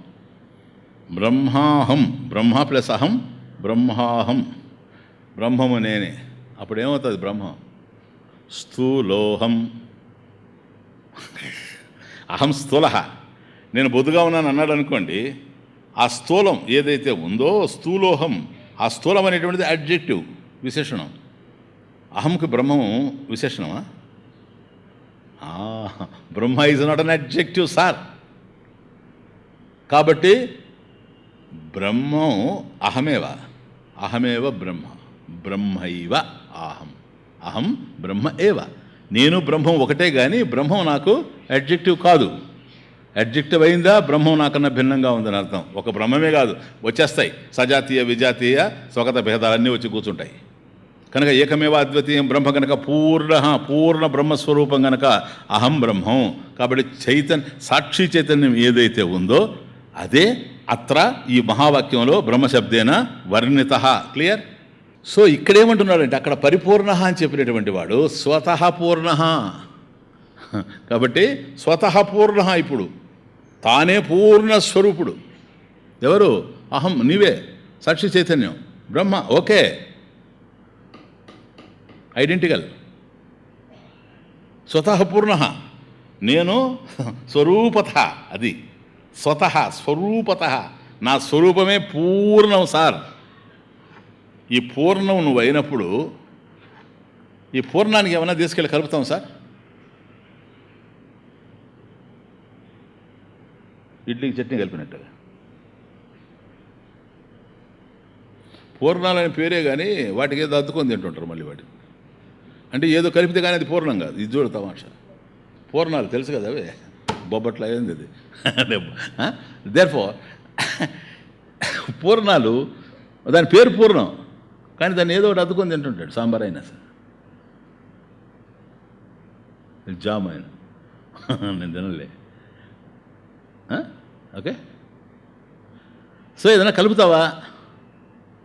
బ్రహ్మాహం. బ్రహ్మ ప్లస్ అహం, బ్రహ్మాహం. బ్రహ్మము నేనే. అప్పుడేమవుతుంది? బ్రహ్మం స్థూలోహం. అహం స్థూల. నేను బొద్దుగా ఉన్నాను అన్నాడు అనుకోండి, ఆ స్థూలం ఏదైతే ఉందో స్థూలోహం. ఆ స్థూలం అనేటువంటిది అడ్జెక్టివ్, విశేషణం. అహంకి బ్రహ్మము విశేషణమా? Brahma is not an adjective sir. కాబట్టి బ్రహ్మం అహమేవ. అహమేవ బ్రహ్మ. బ్రహ్మైవ అహం. అహం బ్రహ్మ ఏవ. నేను బ్రహ్మం ఒకటే, కానీ బ్రహ్మం నాకు అడ్జెక్టివ్ కాదు. అడ్జెక్టివ్ అయిందా బ్రహ్మం నాకన్నా భిన్నంగా ఉందని అర్థం. ఒక బ్రహ్మమే కాదు, వచ్చేస్తాయి సజాతీయ విజాతీయ స్వగత భేదాలన్నీ వచ్చి కూర్చుంటాయి. కనుక ఏకమేవ అద్వితీయం బ్రహ్మ కనుక పూర్ణ బ్రహ్మస్వరూపం కనుక అహం బ్రహ్మం. కాబట్టి సాక్షి చైతన్యం ఏదైతే ఉందో అదే అత్ర ఈ మహావాక్యంలో బ్రహ్మశబ్దేన వర్ణిత. క్లియర్? సో ఇక్కడేమంటున్నాడంటే అక్కడ పరిపూర్ణ అని చెప్పినటువంటి వాడు స్వతః పూర్ణ. కాబట్టి స్వతః పూర్ణ. ఇప్పుడు తానే పూర్ణ స్వరూపుడు. ఎవరు? అహం, నీవే, సాక్షి చైతన్యం, బ్రహ్మ. Okay, identical. స్వతః పూర్ణ. నేను స్వరూపత. అది స్వతః స్వరూపత. నా స్వరూపమే పూర్ణం సార్. ఈ పూర్ణం నువ్వు అయినప్పుడు ఈ పూర్ణానికి ఏమైనా తీసుకెళ్ళి కలుపుతాం సార్? ఇడ్లీకి చట్నీ కలిపినట్టుగా. పూర్ణాలని పేరే కానీ వాటికి ఏదో అద్దుకొని తింటుంటారు మళ్ళీ. వాటి అంటే ఏదో కలిపితే కానీ అది పూర్ణం కాదు. ఇది చూడు తమాషా. పూర్ణాలు తెలుసు కదా, అవే బొబ్బట్లా అయింది అది. దేర్ఫోర్ పూర్ణాలు, దాని పేరు పూర్ణం, కానీ దాన్ని ఏదో ఒకటి అద్దుకొని తింటుంటాడు. సాంబార్ అయినా సార్, జామ్ అయినా నేను తినలే. ఓకే. సో ఏదైనా కలుపుతావా?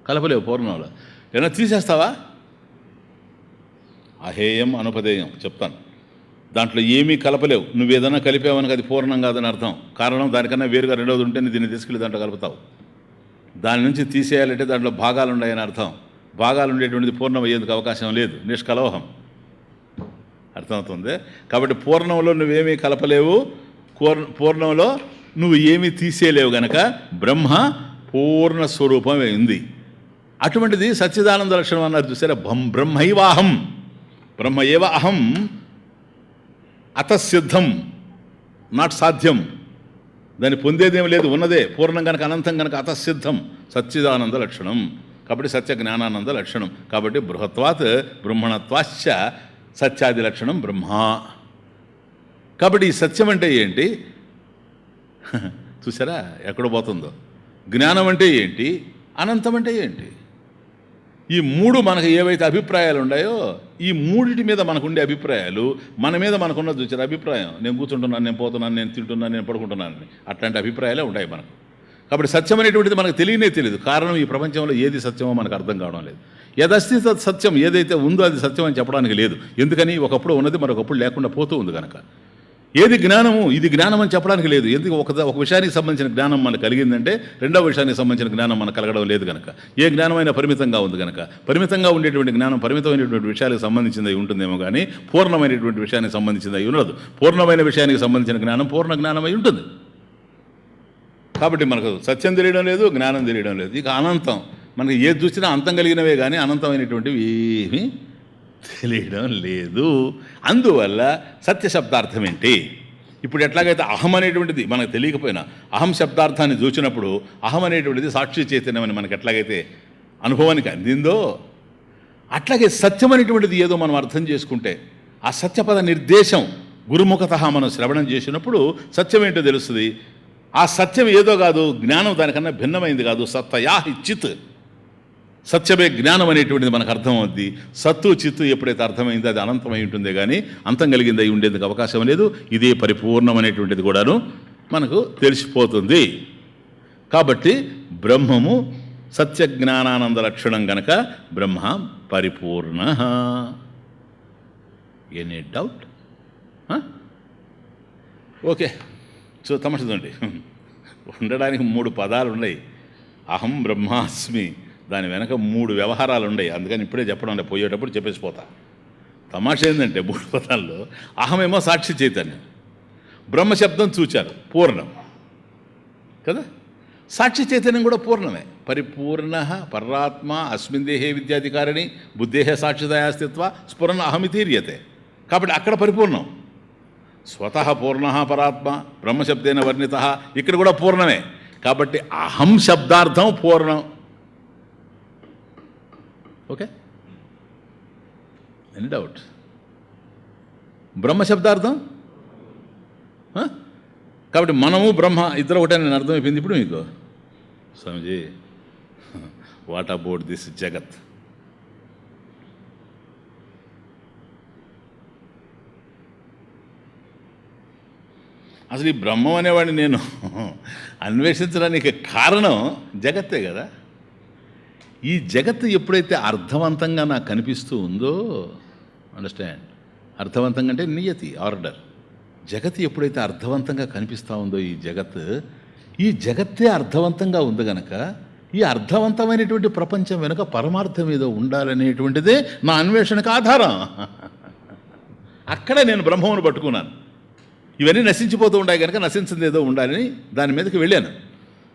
కలపలేవు పూర్ణంలో. ఏదైనా తీసేస్తావా? అహేయం అనుపదేయం చెప్తాను. దాంట్లో ఏమీ కలపలేవు. నువ్వు ఏదైనా కలిపావనికి అది పూర్ణం కాదని అర్థం. కారణం దానికన్నా వేరుగా రెండవది ఉంటే దీన్ని తీసుకెళ్ళి దాంట్లో కలుపుతావు. దాని నుంచి తీసేయాలంటే దాంట్లో భాగాలు ఉన్నాయని అర్థం. భాగాలు ఉండేటువంటిది పూర్ణం అయ్యేందుకు అవకాశం లేదు. నిష్కలవహం. అర్థమవుతుంది? కాబట్టి పూర్ణంలో నువ్వేమీ కలపలేవు, పూర్ణంలో నువ్వు ఏమీ తీసేయలేవు. గనక బ్రహ్మ పూర్ణ స్వరూపం ఉంది. అటువంటిది సచ్చిదానంద లక్షణం అన్నారు చూసారా. బ్రహ్మైవాహం, బ్రహ్మ ఏవ అహం, అతసిద్ధం, నాట్ సాధ్యం. దాన్ని పొందేదేమి లేదు, ఉన్నదే పూర్ణం కనుక అనంతం కనుక అతసిద్ధం సచ్చిదానంద లక్షణం. కాబట్టి సత్య జ్ఞానానంద లక్షణం. కాబట్టి బృహత్వాత్ బ్రహ్మణత్వాశ్చ సత్యాది లక్షణం బ్రహ్మ. కాబట్టి ఈ సత్యం అంటే ఏంటి? చూసారా ఎక్కడ పోతుందో. జ్ఞానం అంటే ఏంటి, అనంతం అంటే ఏంటి? ఈ మూడు మనకు ఏవైతే అభిప్రాయాలు ఉన్నాయో ఈ మూడిటి మీద మనకుండే అభిప్రాయాలు, మన మీద మనకున్నది చూసారు అభిప్రాయం. నేను కూర్చుంటున్నాను, నేను పోతున్నాను, నేను తింటున్నాను, నేను పడుకుంటున్నాను, అట్లాంటి అభిప్రాయాలే ఉంటాయి మనకు. కాబట్టి సత్యం అనేటువంటిది మనకు తెలియదు. కారణం ఈ ప్రపంచంలో ఏది సత్యమో మనకు అర్థం కావడం లేదు. యదస్తి తత్ సత్యం, ఏదైతే ఉందో అది సత్యం అని చెప్పడానికి లేదు. ఎందుకని? ఒకప్పుడు ఉన్నది మరొకప్పుడు లేకుండా పోతూ ఉంది కనుక. ఏది జ్ఞానము, ఇది జ్ఞానం అని చెప్పడానికి లేదు. ఎందుకు? ఒక విషయానికి సంబంధించిన జ్ఞానం మనకు కలిగిందంటే రెండవ విషయానికి సంబంధించిన జ్ఞానం మనకు కలగడం లేదు కనుక. ఏ జ్ఞానమైనా పరిమితంగా ఉంది కనుక. పరిమితంగా ఉండేటువంటి జ్ఞానం పరిమితమైనటువంటి విషయాలకు సంబంధించింది ఉంటుందేమో కానీ పూర్ణమైనటువంటి విషయానికి సంబంధించింది అయి ఉండదు. పూర్ణమైన విషయానికి సంబంధించిన జ్ఞానం పూర్ణ జ్ఞానమై ఉంటుంది. కాబట్టి మనకు సత్యం తెలియడం లేదు, జ్ఞానం తెలియడం లేదు. ఇక అనంతం, మనకి ఏది చూసినా అంతం కలిగినవే కానీ అనంతమైనటువంటివి ఏమీ తెలియడం లేదు. అందువల్ల సత్య శబ్దార్థం ఏంటి? ఇప్పుడు ఎట్లాగైతే అహం అనేటువంటిది మనకు తెలియకపోయినా అహం శబ్దార్థాన్ని చూసినప్పుడు అహం అనేటువంటిది సాక్షి చైతన్యం అని మనకు ఎట్లాగైతే అనుభవానికి అందిందో, అట్లాగే సత్యం అనేటువంటిది ఏదో మనం అర్థం చేసుకుంటే ఆ సత్యపద నిర్దేశం గురుముఖత మనం శ్రవణం చేసినప్పుడు సత్యం ఏంటో తెలుస్తుంది. ఆ సత్యం ఏదో కాదు, జ్ఞానం దానికన్నా భిన్నమైంది కాదు. సత్తయా చిత్, సత్యమే జ్ఞానం అనేటువంటిది మనకు అర్థమవుద్ది. సత్తు చిత్తు ఎప్పుడైతే అర్థమైందో అది అనంతమై ఉంటుందే కానీ అంతం కలిగింది అయి ఉండేందుకు అవకాశం లేదు. ఇదే పరిపూర్ణం అనేటువంటిది కూడాను మనకు తెలిసిపోతుంది. కాబట్టి బ్రహ్మము సత్య జ్ఞానానంద లక్షణం గనక బ్రహ్మ పరిపూర్ణ. Any doubt? ఓకే. సో తమసదండి, ఉండడానికి 3 పదాలు ఉన్నాయి. అహం బ్రహ్మాస్మి, దాని వెనక 3 వ్యవహారాలు ఉన్నాయి. అందుకని ఇప్పుడే చెప్పడం లేదు, పోయేటప్పుడు చెప్పేసిపోతా. తమాష ఏంటంటే 3 పదాల్లో అహమేమో సాక్షి చైతన్యం, బ్రహ్మశబ్దం చూచారు పూర్ణం కదా. సాక్షి చైతన్యం కూడా పూర్ణమే. పరిపూర్ణ పరాత్మ అస్మిన్ దేహే విద్యాధికారిణి బుద్ధేహే సాక్షిదయాస్తిత్వ స్ఫురణ అహమితీర్యతే. కాబట్టి అక్కడ పరిపూర్ణం. స్వతః పూర్ణ పరాత్మ బ్రహ్మశబ్దేన వర్ణిత, ఇక్కడ కూడా పూర్ణమే. కాబట్టి అహం శబ్దార్థం పూర్ణం. Okay, any doubt? బ్రహ్మశబ్దార్థం కాబట్టి మనము బ్రహ్మ ఇద్దరు ఒకటే నేను అర్థమైపోయింది ఇప్పుడు మీకు. స్వామిజీ, వాట్ అబౌట్ దిస్ జగత్? అసలు ఈ బ్రహ్మం అనేవాడిని నేను అన్వేషించడానికి కారణం జగత్తే కదా. ఈ జగత్తు ఎప్పుడైతే అర్థవంతంగా నాకు కనిపిస్తూ ఉందో, అండర్స్టాండ్, అర్థవంతంగా అంటే నియతి, ఆర్డర్. జగత్తు ఎప్పుడైతే అర్థవంతంగా కనిపిస్తూ ఉందో ఈ జగత్తే అర్థవంతంగా ఉంది కనుక ఈ అర్థవంతమైనటువంటి ప్రపంచం వెనుక పరమార్థం ఏదో ఉండాలనేటువంటిదే నా అన్వేషణకు ఆధారం. అక్కడే నేను బ్రహ్మమును పట్టుకున్నాను. ఇవన్నీ నశించిపోతూ ఉంటాయి కనుక నశించింది ఏదో ఉండాలని దాని మీదకి వెళ్ళాను.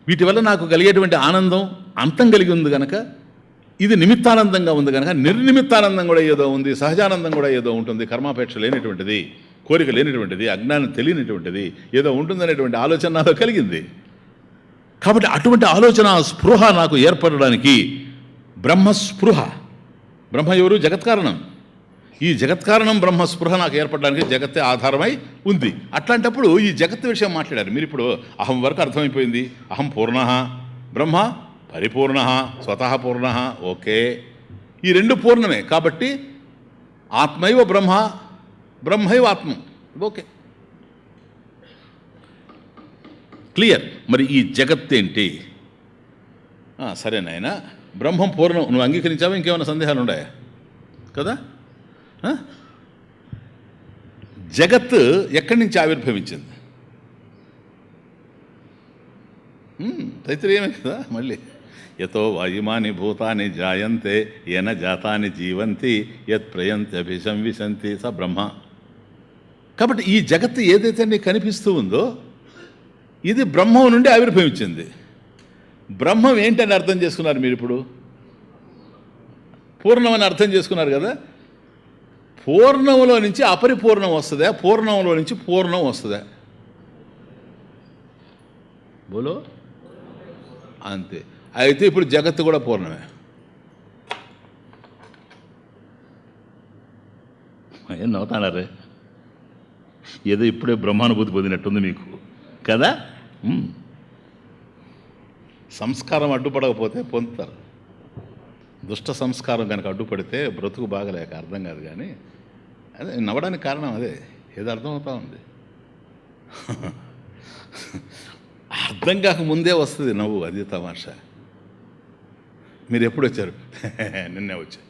వీటి వల్ల నాకు కలిగేటువంటి ఆనందం అంతం కలిగి ఉంది కనుక, ఇది నిమిత్తానందంగా ఉంది కనుక నిర్నిమిత్తానందం కూడా ఏదో ఉంది, సహజానందం కూడా ఏదో ఉంటుంది. కర్మాపేక్ష లేనటువంటిది, కోరిక లేనటువంటిది, అజ్ఞానం తెలియనటువంటిది ఏదో ఉంటుందనేటువంటి ఆలోచన నాలో కలిగింది. కాబట్టి అటువంటి ఆలోచన స్పృహ నాకు ఏర్పడడానికి బ్రహ్మస్పృహ, బ్రహ్మ ఎవరు? జగత్కారణం. ఈ జగత్కారణం బ్రహ్మస్పృహ నాకు ఏర్పడడానికి జగత్తే ఆధారమై ఉంది. అట్లాంటప్పుడు ఈ జగత్తు విషయం మాట్లాడారు మీరు. ఇప్పుడు అహం వరకు అర్థమైపోయింది. అహం పూర్ణ, బ్రహ్మ పరిపూర్ణ, స్వతః పూర్ణ. ఓకే, ఈ 2 పూర్ణమే. కాబట్టి ఆత్మైవ బ్రహ్మ, బ్రహ్మైవ ఆత్మ. Okay, clear. మరి ఈ జగత్తేంటి? సరే నాయన, బ్రహ్మం పూర్ణం నువ్వు అంగీకరించావా? ఇంకేమైనా సందేహాలు ఉన్నాయా? కదా. జగత్ ఎక్కడి నుంచి ఆవిర్భవించింది? తైత్రీయమే కదా. మళ్ళీ యతో వాయుమాని భూతాని జాయంతే ఏన జాతాని జీవంతి యత్ ప్రయంతి అభిశంవిశంతి స బ్రహ్మ. కాబట్టి ఈ జగత్తు ఏదైతే నీకు కనిపిస్తూ ఉందో ఇది బ్రహ్మం నుండి ఆవిర్భవించింది. బ్రహ్మం ఏంటని అర్థం చేసుకున్నారు మీరు ఇప్పుడు? పూర్ణమని అర్థం చేసుకున్నారు కదా. పూర్ణంలో నుంచి అపరిపూర్ణం వస్తుందా? పూర్ణంలో నుంచి పూర్ణం వస్తుందా? బోలో అంతే. అయితే ఇప్పుడు జగత్తు కూడా పూర్ణమే. ఏం నవ్వుతాడారే? ఏదో ఇప్పుడే బ్రహ్మానుభూతి పొందినట్టుంది మీకు కదా. సంస్కారం అడ్డుపడకపోతే పొందుతారు. దుష్ట సంస్కారం కనుక అడ్డుపడితే బ్రతుకు బాగలేక అర్థం కాదు. కానీ అదే నవ్వడానికి కారణం అదే. ఏదో అర్థమవుతా ఉంది. అర్థం కాక ముందే వస్తుంది నవ్వు. అది తమాషా. మీరు ఎప్పుడు వచ్చారు? నిన్నే వచ్చా.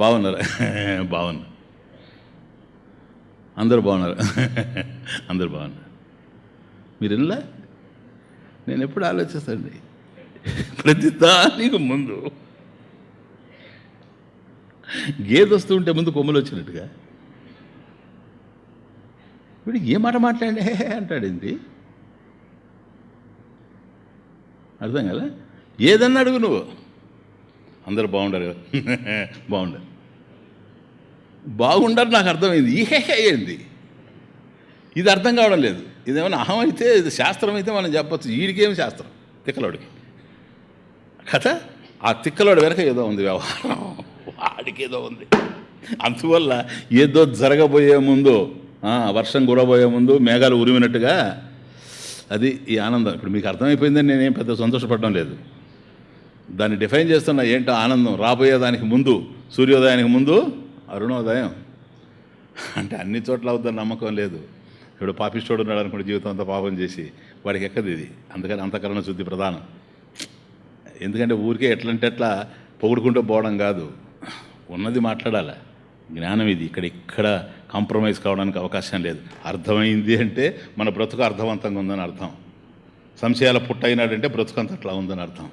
బాగున్నారా? బాగున్నా. అందరూ బాగున్నారు. అందరూ బాగున్నారు. మీరు ఇలా నేను ఎప్పుడు ఆలోచిస్తాండి ప్రతి దానికి ముందు గేదె వస్తూ ఉంటే ముందు కొమ్మలు వచ్చినట్టుగా వీడు ఏ మాట మాట్లాడే అంటాడేంటి అర్థం కదా. ఏదన్నా అడుగు నువ్వు. అందరూ బాగుండారు కదా. బాగుండారు. బాగుండారు నాకు అర్థమైంది. ఏంది ఇది అర్థం కావడం లేదు. ఇదేమైనా అహం అయితే, ఇది శాస్త్రం అయితే మనం చెప్పచ్చు. వీడికేమి శాస్త్రం? తిక్కలోడికి కదా. ఆ తిక్కలోడి వెనక ఏదో ఉంది వ్యవహారం. వాడికి ఏదో ఉంది. అందువల్ల ఏదో జరగబోయే ముందు, వర్షం కురబోయే ముందు మేఘాలు ఉరిమినట్టుగా అది ఈ ఆనందం. ఇప్పుడు మీకు అర్థమైపోయిందని నేనేం పెద్ద సంతోషపడడం లేదు. దాన్ని డిఫైన్ చేస్తున్నా. ఏంటో ఆనందం? రాబోయేదానికి ముందు, సూర్యోదయానికి ముందు అరుణోదయం. అంటే అన్ని చోట్ల అవుద్దని నమ్మకం లేదు. ఇప్పుడు పాపిష్టోడు ఉన్నాడు అనుకుంటే జీవితం అంతా పాపం చేసి వాడికి ఎక్కదు ఇది. అందుకని అంతఃకరణ శుద్ధి ప్రధానం. ఎందుకంటే ఊరికే ఎట్లంటే ఎట్లా పొగుడుకుంటూ పోవడం కాదు, ఉన్నది మాట్లాడాలి. జ్ఞానం ఇది. ఇక్కడ కాంప్రమైజ్ కావడానికి అవకాశం లేదు. అర్థమైంది అంటే మన బ్రతుకు అర్థవంతంగా ఉందని అర్థం. సంశయాల పుట్ట అయినాడంటే బ్రతుకంత అట్లా ఉందని అర్థం.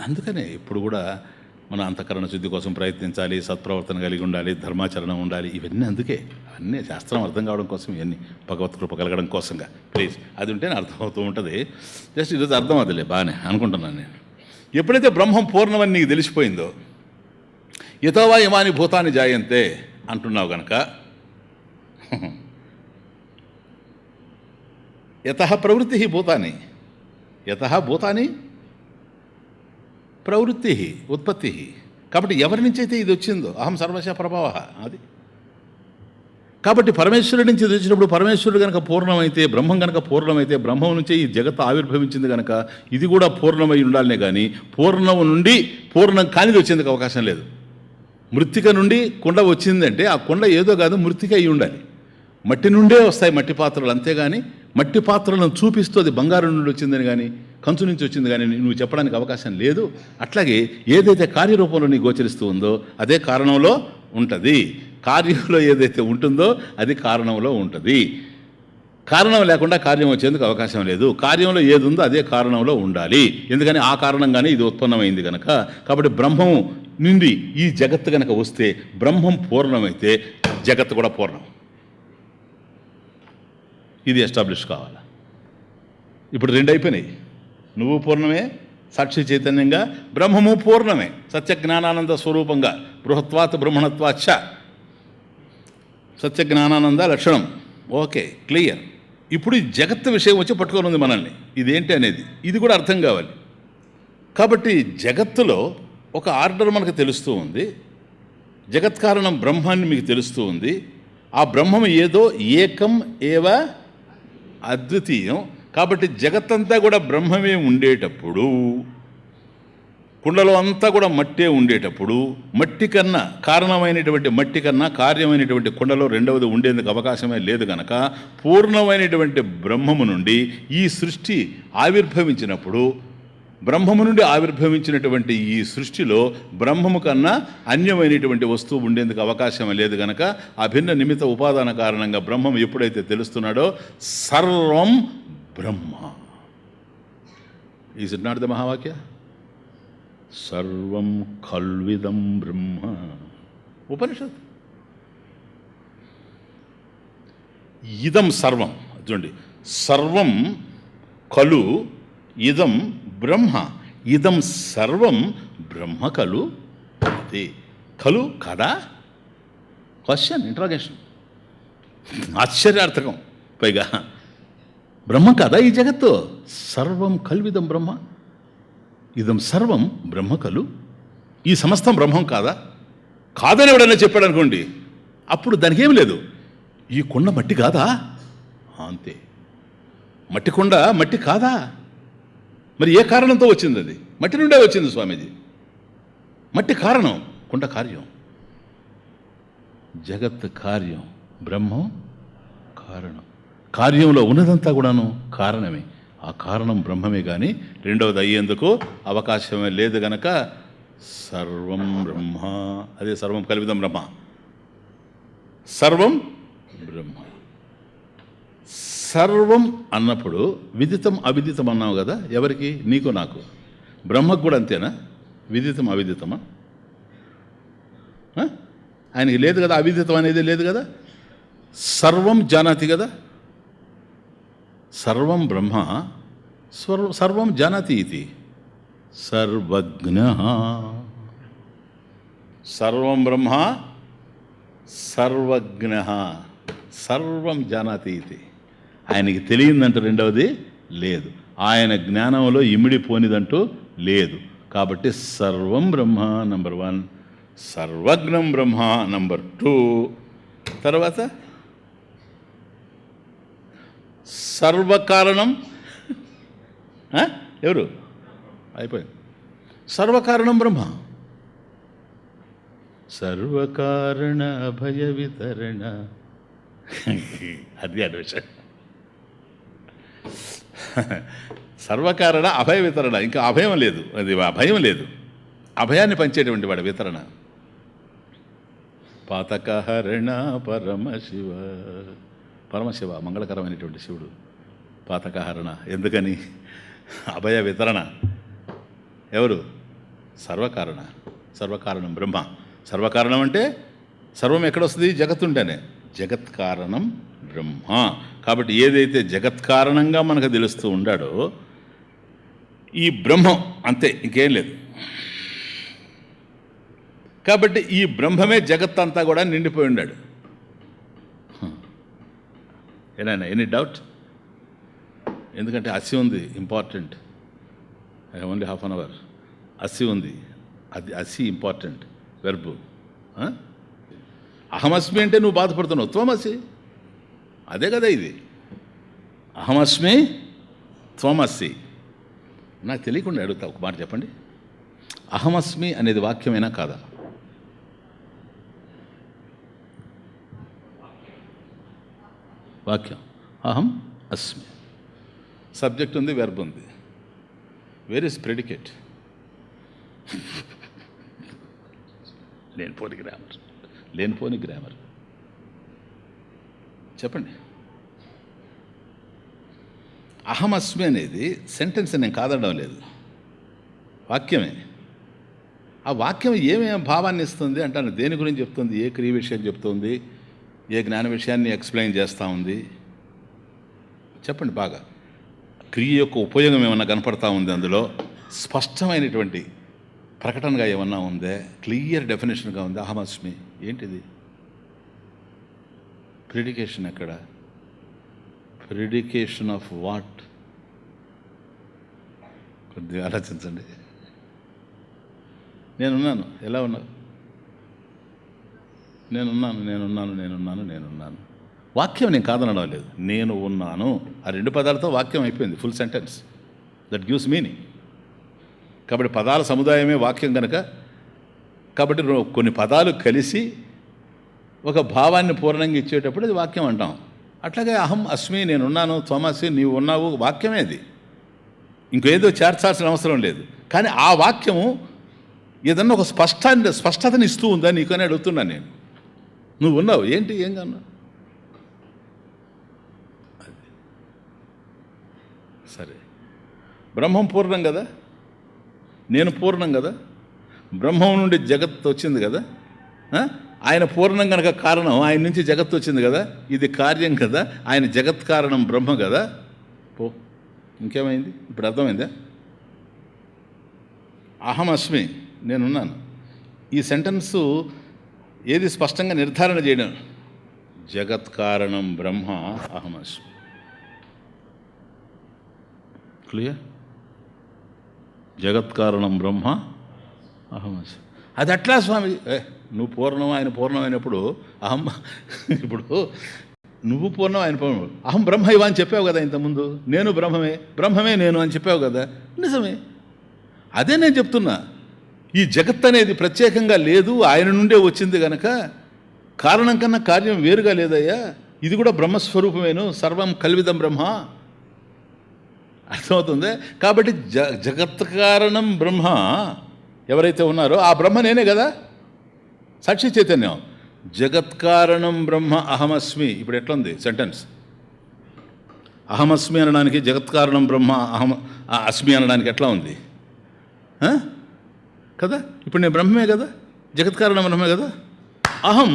అందుకనే ఇప్పుడు కూడా మన అంతఃకరణ శుద్ధి కోసం ప్రయత్నించాలి, సత్ప్రవర్తన కలిగి ఉండాలి, ధర్మాచరణం ఉండాలి. ఇవన్నీ అందుకే, అన్నీ శాస్త్రం అర్థం కావడం కోసం, ఇవన్నీ భగవత్ కృప కలగడం కోసంగా. ప్లీజ్ అది ఉంటేనే అర్థమవుతూ ఉంటుంది. జస్ట్ ఈరోజు అర్థం అదిలే బాగానే అనుకుంటున్నాను నేను. ఎప్పుడైతే బ్రహ్మం పూర్ణమని నీకు తెలిసిపోయిందో, యతోవా ఇమాని భూతాన్ని జాయంతే అంటున్నావు కనుక, యతః ప్రవృత్తి భూతాన్ని, యతః భూతాన్ని ప్రవృత్తి ఉత్పత్తి. కాబట్టి ఎవరి నుంచి అయితే ఇది వచ్చిందో, అహం సర్వశ ప్రభావ అది. కాబట్టి పరమేశ్వరుడి నుంచి ఇది వచ్చినప్పుడు, పరమేశ్వరుడు కనుక పూర్ణమైతే, బ్రహ్మం కనుక పూర్ణమైతే, బ్రహ్మం నుంచే ఈ జగత్తు ఆవిర్భవించింది కనుక ఇది కూడా పూర్ణమై ఉండాలనే కానీ పూర్ణం నుండి పూర్ణం కానిది వచ్చేందుకు అవకాశం లేదు. మృత్తిక నుండి కుండ వచ్చిందంటే ఆ కుండ ఏదో కాదు, మృత్తిక అయి ఉండాలి. మట్టి నుండే వస్తాయి మట్టి పాత్రలు. అంతేగాని మట్టి పాత్రలను చూపిస్తూ అది బంగారం నుండి వచ్చిందని కానీ కంచు నుంచి వచ్చింది కానీ నువ్వు చెప్పడానికి అవకాశం లేదు. అట్లాగే ఏదైతే కార్యరూపంలో నీకు గోచరిస్తూ ఉందో అదే కారణంలో ఉంటుంది. కార్యంలో ఏదైతే ఉంటుందో అది కారణంలో ఉంటుంది. కారణం లేకుండా కార్యం వచ్చేందుకు అవకాశం లేదు. కార్యంలో ఏది ఉందో అదే కారణంలో ఉండాలి. ఎందుకని ఆ కారణంగానే ఇది ఉత్పన్నమైంది కనుక. కాబట్టి బ్రహ్మం నుండి ఈ జగత్తు కనుక వస్తే, బ్రహ్మం పూర్ణమైతే జగత్తు కూడా పూర్ణం. ఇది ఎస్టాబ్లిష్ కావాలి. ఇప్పుడు రెండు అయిపోయినాయి. నువ్వు పూర్ణమే సాక్షి చైతన్యంగా, బ్రహ్మము పూర్ణమే సత్యజ్ఞానానంద స్వరూపంగా, బృహత్వాత్ బ్రహ్మణత్వాచ్చ సత్యజ్ఞానానంద లక్షణం. Okay, clear. ఇప్పుడు ఈ జగత్తు విషయం వచ్చి పట్టుకొని ఉంది మనల్ని. ఇదేంటి అనేది ఇది కూడా అర్థం కావాలి. కాబట్టి జగత్తులో ఒక ఆర్డర్ మనకు తెలుస్తూ ఉంది. జగత్కారణం బ్రహ్మాన్ని మీకు తెలుస్తూ ఉంది. ఆ బ్రహ్మం ఏదో ఏకం ఏవ అద్వితీయం. కాబట్టి జగత్తంతా కూడా బ్రహ్మమే ఉండేటప్పుడు, కుండలో అంతా కూడా మట్టే ఉండేటప్పుడు, మట్టి కన్నా కారణమైనటువంటి మట్టి కన్నా కార్యమైనటువంటి కుండలో రెండవది ఉండేందుకు అవకాశమే లేదు కనుక పూర్ణమైనటువంటి బ్రహ్మము నుండి ఈ సృష్టి ఆవిర్భవించినప్పుడు, బ్రహ్మము నుండి ఆవిర్భవించినటువంటి ఈ సృష్టిలో బ్రహ్మము కన్నా అన్యమైనటువంటి వస్తువు ఉండేందుకు అవకాశం లేదు కనుక అభిన్న నిమిత్త ఉపాదాన కారణంగా బ్రహ్మం ఎప్పుడైతే తెలుస్తున్నాడో సర్వం బ్రహ్మ. Is it not the mahavakya? సర్వం ఖల్విదం బ్రహ్మ. ఉపనిషత్. ఇదం సర్వం. చూడండి, సర్వం ఖలు ఇదం బ్రహ్మ. ఇదం సర్వం బ్రహ్మ ఖలు. అది ఖలు కదా? క్వశ్చన్, ఇంట్రాగేషన్, ఆశ్చర్యార్థకం. పైగా బ్రహ్మ కాదా ఈ జగత్తు? సర్వం కల్విదం బ్రహ్మ, ఇదం సర్వం బ్రహ్మ కలు. ఈ సమస్తం బ్రహ్మం కాదా? కాదని ఎవడన్నా చెప్పాడు అనుకోండి, అప్పుడు దానికి ఏం లేదు. ఈ కుండ మట్టి కాదా? అంతే. మట్టి కుండ మట్టి కాదా? మరి ఏ కారణంతో వచ్చింది? అది మట్టి నుండే వచ్చింది స్వామీజీ. మట్టి కారణం, కుండ కార్యం. జగత్ కార్యం, బ్రహ్మం కారణం. కార్యంలో ఉన్నదంతా కూడాను కారణమే. ఆ కారణం బ్రహ్మమే, కానీ రెండవది అయ్యేందుకు అవకాశమే లేదు గనక సర్వం బ్రహ్మ. అదే సర్వం కల్విదం బ్రహ్మ, సర్వం బ్రహ్మ. సర్వం అన్నప్పుడు విదితం అవిదితం అన్నావు కదా, ఎవరికి? నీకు నాకు. బ్రహ్మకు కూడా అంతేనా? విదితం అవిదితమా? ఆయనకి లేదు కదా, అవిదితం అనేది లేదు కదా. సర్వం జానాతి కదా. సర్వం బ్రహ్మ సర్వం జానాతి ఇది సర్వజ్ఞ. సర్వం బ్రహ్మ సర్వజ్ఞ, సర్వం జానాతి ఇది. ఆయనకి తెలియదంటూ రెండవది లేదు. ఆయన జ్ఞానంలో ఇమిడిపోనిదంటూ లేదు. కాబట్టి సర్వం బ్రహ్మ నంబర్ 1, సర్వజ్ఞం బ్రహ్మ నంబర్ 2. తర్వాత సర్వకారణం ఎవరు? అయిపోయింది. సర్వకారణం బ్రహ్మ, సర్వకారణ అభయ వితరణ. అది అడ్వేషన్. సర్వకారణ అభయ వితరణ. ఇంకా అభయం లేదు, అది అభయం లేదు. అభయాన్ని పంచేటువంటి వాడు వితరణ. పాతకహరణ పరమశివ. పరమశివ మంగళకరమైనటువంటి శివుడు. పాతకహరణ ఎందుకని? అభయ వితరణ. ఎవరు? సర్వకారణ, సర్వకారణం బ్రహ్మ. సర్వకారణం అంటే సర్వం ఎక్కడొస్తుంది? జగత్తుంటేనే. జగత్కారణం బ్రహ్మ. కాబట్టి ఏదైతే జగత్కారణంగా మనకు తెలుస్తూ ఉండాడో ఈ బ్రహ్మం అంతే, ఇంకేం లేదు. కాబట్టి ఈ బ్రహ్మమే జగత్ అంతా కూడా నిండిపోయి ఉన్నాడు. ఏనాయనా ఎనీ డౌట్? ఎందుకంటే అసి ఉంది, important. Only half an hour. అసి ఉంది, అది అసి ఇంపార్టెంట్ వెర్బు. అహమస్మి అంటే నువ్వు బాధపడుతున్నావు, త్వమసి. అదే కదా ఇది. అహమస్మి త్వమసి. నాకు తెలియకుండా అడుగుతా, ఒక మాట చెప్పండి. అహమస్మి అనేది వాక్యమైనా కాదా? వాక్యం. అహం అస్మి. సబ్జెక్ట్ ఉంది, వెర్బ్ ఉంది. Where is predicate? లేనిపోని గ్రామర్. చెప్పండి. అహమస్మి అనేది సెంటెన్స్ నేను కాదనడం లేదు, వాక్యమే. ఆ వాక్యం ఏమేమి భావాన్ని ఇస్తుంది అంటాను. దేని గురించి చెప్తుంది? ఏ క్రియ విషయం చెప్తుంది? ఏ జ్ఞాన విషయాన్ని ఎక్స్ప్లెయిన్ చేస్తూ ఉంది? చెప్పండి బాగా. క్రియ యొక్క ఉపయోగం ఏమన్నా కనపడతా ఉంది అందులో? స్పష్టమైనటువంటి ప్రకటనగా ఏమన్నా ఉందే? క్లియర్ డెఫినేషన్గా ఉంది అహమస్మి. ఏంటిది? ప్రిడికేషన్ ఎక్కడ? ప్రిడికేషన్ ఆఫ్ వాట్? కొద్దిగా ఆలోచించండి. నేనున్నాను. ఎలా ఉన్నావు? నేనున్నాను. వాక్యం నేను కాదనడం లేదు, నేను ఉన్నాను. ఆ 2 పదాలతో వాక్యం అయిపోయింది, full sentence. That gives meaning. కాబట్టి పదాల సముదాయమే వాక్యం కనుక, కాబట్టి కొన్ని పదాలు కలిసి ఒక భావాన్ని పూర్ణంగా ఇచ్చేటప్పుడు అది వాక్యం అంటాం. అట్లాగే అహం అస్మి, నేనున్నాను, త్వమసి, నీవు ఉన్నావు, వాక్యమే అది. ఇంకేదో చేర్చాల్సిన అవసరం లేదు. కానీ ఆ వాక్యము ఏదన్నా ఒక స్పష్టతని ఇస్తూ ఉందా నీకని అడుగుతున్నాను నేను. నువ్వు ఉన్నావు, ఏంటి, ఏం కన్నా? సరే, బ్రహ్మం పూర్ణం కదా, నేను పూర్ణం కదా, బ్రహ్మం నుండి జగత్ వచ్చింది కదా, ఆయన పూర్ణం కనుక కారణం, ఆయన నుంచి జగత్తు వచ్చింది కదా, ఇది కార్యం కదా, ఆయన జగత్ కారణం బ్రహ్మ కదా. పో, ఇంకేమైంది? ఇప్పుడు అర్థమైందా? అహమస్మి, నేనున్నాను. ఈ సెంటెన్సు ఏది స్పష్టంగా నిర్ధారణ చేయడం? జగత్ కారణం బ్రహ్మ అహమస్మి. క్లియర్? జగత్కారణం బ్రహ్మ అహమస్మి. అది అట్లా స్వామి, నువ్వు పూర్ణం ఆయన పూర్ణమైనప్పుడు అహం, ఇప్పుడు నువ్వు పూర్ణం ఆయన పూర్ణం, అహం బ్రహ్మ ఇవా అని చెప్పావు కదా ఇంతకుముందు. నేను బ్రహ్మమే, బ్రహ్మమే నేను అని చెప్పావు కదా, నిజమే. అదే నేను చెప్తున్నా, ఈ జగత్ అనేది ప్రత్యేకంగా లేదు, ఆయన నుండే వచ్చింది గనక కారణం కన్నా కార్యం వేరుగా లేదయ్యా, ఇది కూడా బ్రహ్మస్వరూపమేను, సర్వం కల్విదం బ్రహ్మ. అర్థమవుతుంది. కాబట్టి జగత్కారణం బ్రహ్మ ఎవరైతే ఉన్నారో ఆ బ్రహ్మ నేనే కదా, సాక్షి చైతన్యం. జగత్కారణం బ్రహ్మ అహమస్మి. ఇప్పుడు ఎట్లుంది సెంటెన్స్? అహమస్మి అనడానికి జగత్కారణం బ్రహ్మ అస్మి అనడానికి ఎట్లా ఉంది కదా? ఇప్పుడు నేను బ్రహ్మే కదా, జగత్కారణం బ్రహ్మే కదా. అహం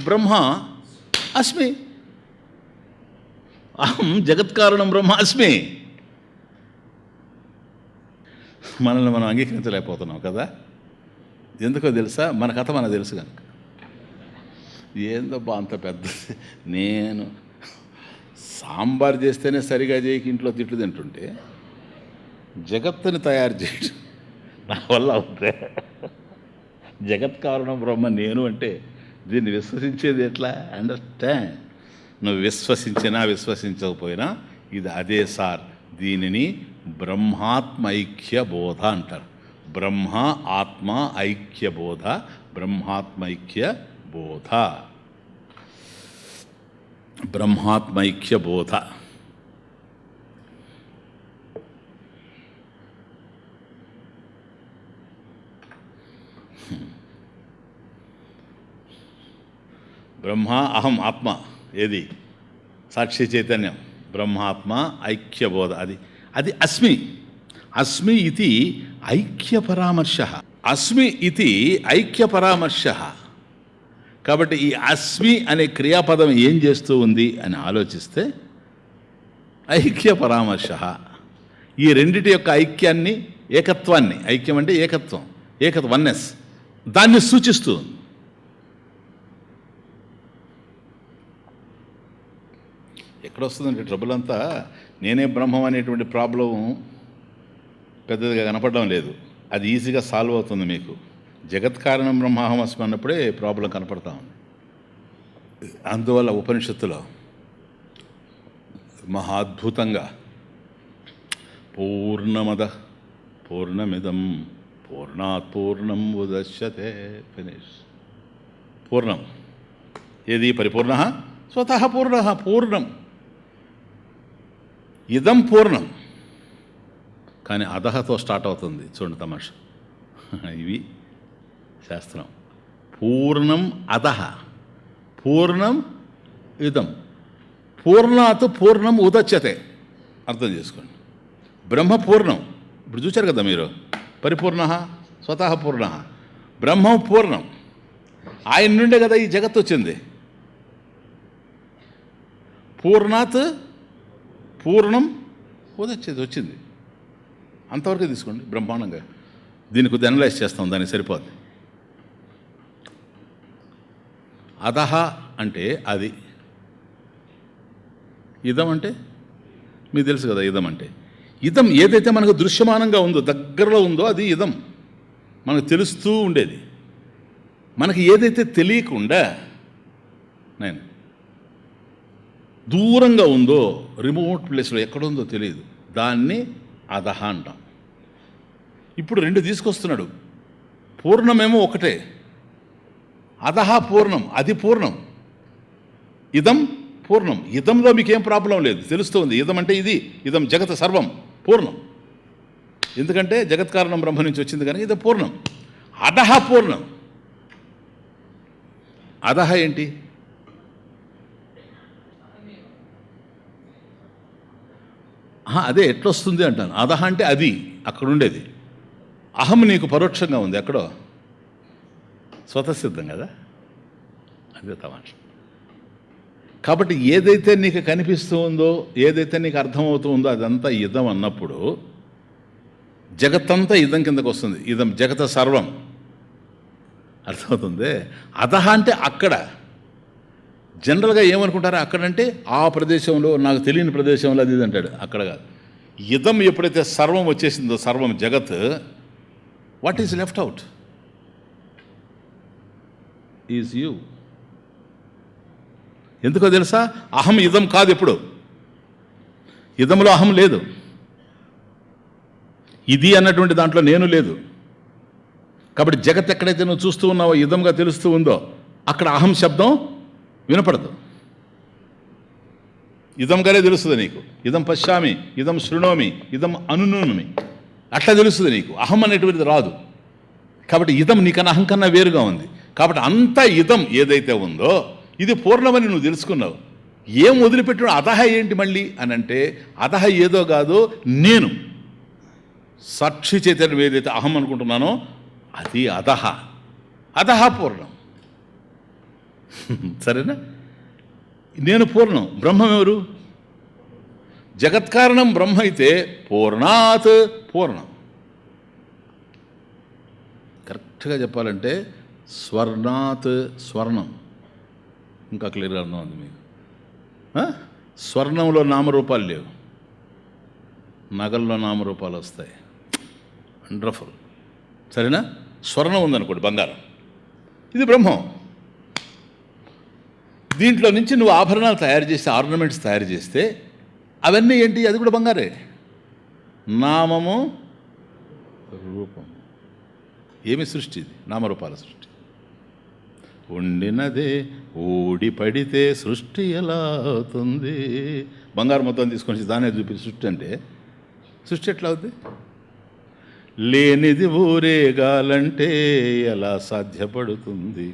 బ్రహ్మ అస్మి, అహం జగత్కారణం బ్రహ్మ అస్మి. మనల్ని మనం అంగీకరించలేకపోతున్నాం కదా. ఎందుకో తెలుసా? మన కథ మనకు తెలుసు కనుక. ఏందబ్బా అంత పెద్దది, నేను సాంబార్ చేస్తేనే సరిగా చేయక ఇంట్లో తిట్లు తింటుంటే జగత్తుని తయారు చేయడం నా వల్ల అవుతే, జగత్కారణం బ్రహ్మ నేను అంటే దీన్ని విశ్వసించేది ఎట్లా? అండర్స్టాండ్? నువ్వు విశ్వసించినా విశ్వసించకపోయినా ఇది అదే సార్. దీనిని బ్రహ్మాత్మ ఐక్య బోధ అంటారు. బ్రహ్మ ఆత్మ ఐక్య బోధ, బ్రహ్మాత్మైక్య బోధ, బ్రహ్మాత్మైక్య బోధ. బ్రహ్మ అహం ఆత్మ, ఏది? సాక్షి చైతన్యం. బ్రహ్మాత్మ ఐక్యబోధ, అది అది అస్మి. అస్మి ఇది ఐక్యపరామర్శ, అస్మి ఇది ఐక్యపరామర్శ. కాబట్టి ఈ అస్మి అనే క్రియాపదం ఏం చేస్తూ ఉంది అని ఆలోచిస్తే ఐక్యపరామర్శ, ఈ రెండిటి యొక్క ఐక్యాన్ని, ఏకత్వాన్ని, ఐక్యం అంటే ఏకత్వం, వన్నెస్, దాన్ని సూచిస్తూ ఉంది. ఎక్కడొస్తుందంటే ట్రబుల్ అంతా, నేనే బ్రహ్మం అనేటువంటి ప్రాబ్లం పెద్దదిగా కనపడడం లేదు. అది ఈజీగా సాల్వ్ అవుతుంది మీకు. జగత్కారణం బ్రహ్మాహమస్మి అన్నప్పుడే ప్రాబ్లం కనపడతా ఉంది. అందువల్ల ఉపనిషత్తులో మహాద్భుతంగా పూర్ణమద పూర్ణమిదం పూర్ణాత్ పూర్ణం ఉదశ్యతే, ఫినిష్. పూర్ణం ఏది? పరిపూర్ణ, స్వతః పూర్ణ, పూర్ణం. ఇదం పూర్ణం, కానీ అధహతో స్టార్ట్ అవుతుంది. చూడండి తమాషా, ఇవి శాస్త్రం. పూర్ణం అధః, పూర్ణం ఇదం, పూర్ణాత్ పూర్ణం ఉదచ్యతే. అర్థం చేసుకోండి. బ్రహ్మ పూర్ణం, ఇప్పుడు చూశారు కదా మీరు, పరిపూర్ణ, స్వతః పూర్ణ. బ్రహ్మం పూర్ణం, ఆయన నుండే కదా ఈ జగత్తు వచ్చింది. పూర్ణాత్ పూర్ణం ఉదచ్చేది వచ్చింది. అంతవరకు తీసుకోండి బ్రహ్మాండంగా. దీన్ని కొద్దిగా అనలైజ్ చేస్తాం, దానికి సరిపోద్ది. అధహ అంటే అది, ఇదం అంటే మీకు తెలుసు కదా. ఇదం అంటే, ఇదం ఏదైతే మనకు దృశ్యమానంగా ఉందో, దగ్గరలో ఉందో అది ఇదం, మనకు తెలుస్తూ ఉండేది. మనకి ఏదైతే తెలియకుండా నేను దూరంగా ఉందో, రిమోట్ ప్లేస్లో ఎక్కడుందో తెలియదు, దాన్ని అధహ అంటాం. ఇప్పుడు రెండు తీసుకొస్తున్నాడు. పూర్ణమేమో ఒకటే, అధహ పూర్ణం, అది పూర్ణం. ఇదం పూర్ణం, ఇదంలో మీకేం ప్రాబ్లం లేదు, తెలుస్తుంది. ఇదం అంటే ఇది, ఇదం జగత్ సర్వం పూర్ణం. ఎందుకంటే జగత్కారణం బ్రహ్మ నుంచి వచ్చింది కనుక ఇది పూర్ణం. అధహ పూర్ణం. అధహ ఏంటి? అదే ఎట్లొస్తుంది అంటాను. అధహ అంటే అది, అక్కడ ఉండేది. అహం నీకు పరోక్షంగా ఉంది, ఎక్కడో స్వతసిద్ధం కదా, అదే తమాషా. కాబట్టి ఏదైతే నీకు కనిపిస్తూ ఉందో, ఏదైతే నీకు అర్థమవుతూ ఉందో అదంతా ఇదం అన్నప్పుడు జగత్తంతా ఇదం కిందకు వస్తుంది. ఇదం జగత సర్వం. అర్థమవుతుంది. అధహ అంటే అక్కడ. జనరల్గా ఏమనుకుంటారో అక్కడంటే ఆ ప్రదేశంలో, నాకు తెలియని ప్రదేశంలో అది ఇది అంటాడు. అక్కడ కాదు. ఇదం ఎప్పుడైతే సర్వం వచ్చేసిందో, సర్వం జగత్, what is left out is you. ఎందుకో తెలుసా? అహం ఇదం కాదు. ఎప్పుడు ఇదంలో అహం లేదు. ఇది అన్నటువంటి దాంట్లో నేను లేదు. కాబట్టి జగత్ ఎక్కడైతే నువ్వు చూస్తూ ఉన్నావో, ఇదంగా తెలుస్తూ ఉందో, అక్కడ అహం శబ్దం వినపడదు. ఇదంగానే తెలుస్తుంది నీకు. ఇదం పశ్యామి, ఇదం శృణోమి, ఇదం అనునోమి, అట్లా తెలుస్తుంది నీకు. అహం అనేటువంటిది రాదు. కాబట్టి ఇదం నీకన్నా అహం కన్నా వేరుగా ఉంది. కాబట్టి అంతా ఇదం ఏదైతే ఉందో ఇది పూర్ణమని నువ్వు తెలుసుకున్నావు. ఏం వదిలిపెట్టిన అధహ ఏంటి మళ్ళీ అని అంటే, అధహ ఏదో కాదు, నేను సాక్షి చైతన్యం ఏదైతే అహం అనుకుంటున్నానో అది అధహ. అధహ పూర్ణం. సరేనా? నేను పూర్ణం. బ్రహ్మం ఎవరు? జగత్కారణం బ్రహ్మ అయితే పూర్ణాత్ పూర్ణం. కరెక్ట్గా చెప్పాలంటే స్వర్ణాత్ స్వర్ణం. ఇంకా క్లియర్గా అర్థం ఉంది మీకు. స్వర్ణంలో నామరూపాలు లేవు, నగల్లో నామరూపాలు వస్తాయి. వండర్ఫుల్. సరేనా? స్వర్ణం ఉందనుకోండి, బంగారం, ఇది బ్రహ్మం. దీంట్లో నుంచి నువ్వు ఆభరణాలు తయారు చేస్తే, ఆర్నమెంట్స్ తయారు చేస్తే అవన్నీ ఏంటి? అది కూడా బంగారే. నామము రూపం. ఏమి సృష్టి ఇది? నామరూపాల సృష్టి. ఉండినదే ఊడి పడితే సృష్టి ఎలా అవుతుంది? బంగారు మొత్తం తీసుకొని దానే చూపి సృష్టి అంటే సృష్టి ఎట్లా అవుతుంది? లేనిది ఊరేగాలంటే ఎలా సాధ్యపడుతుంది?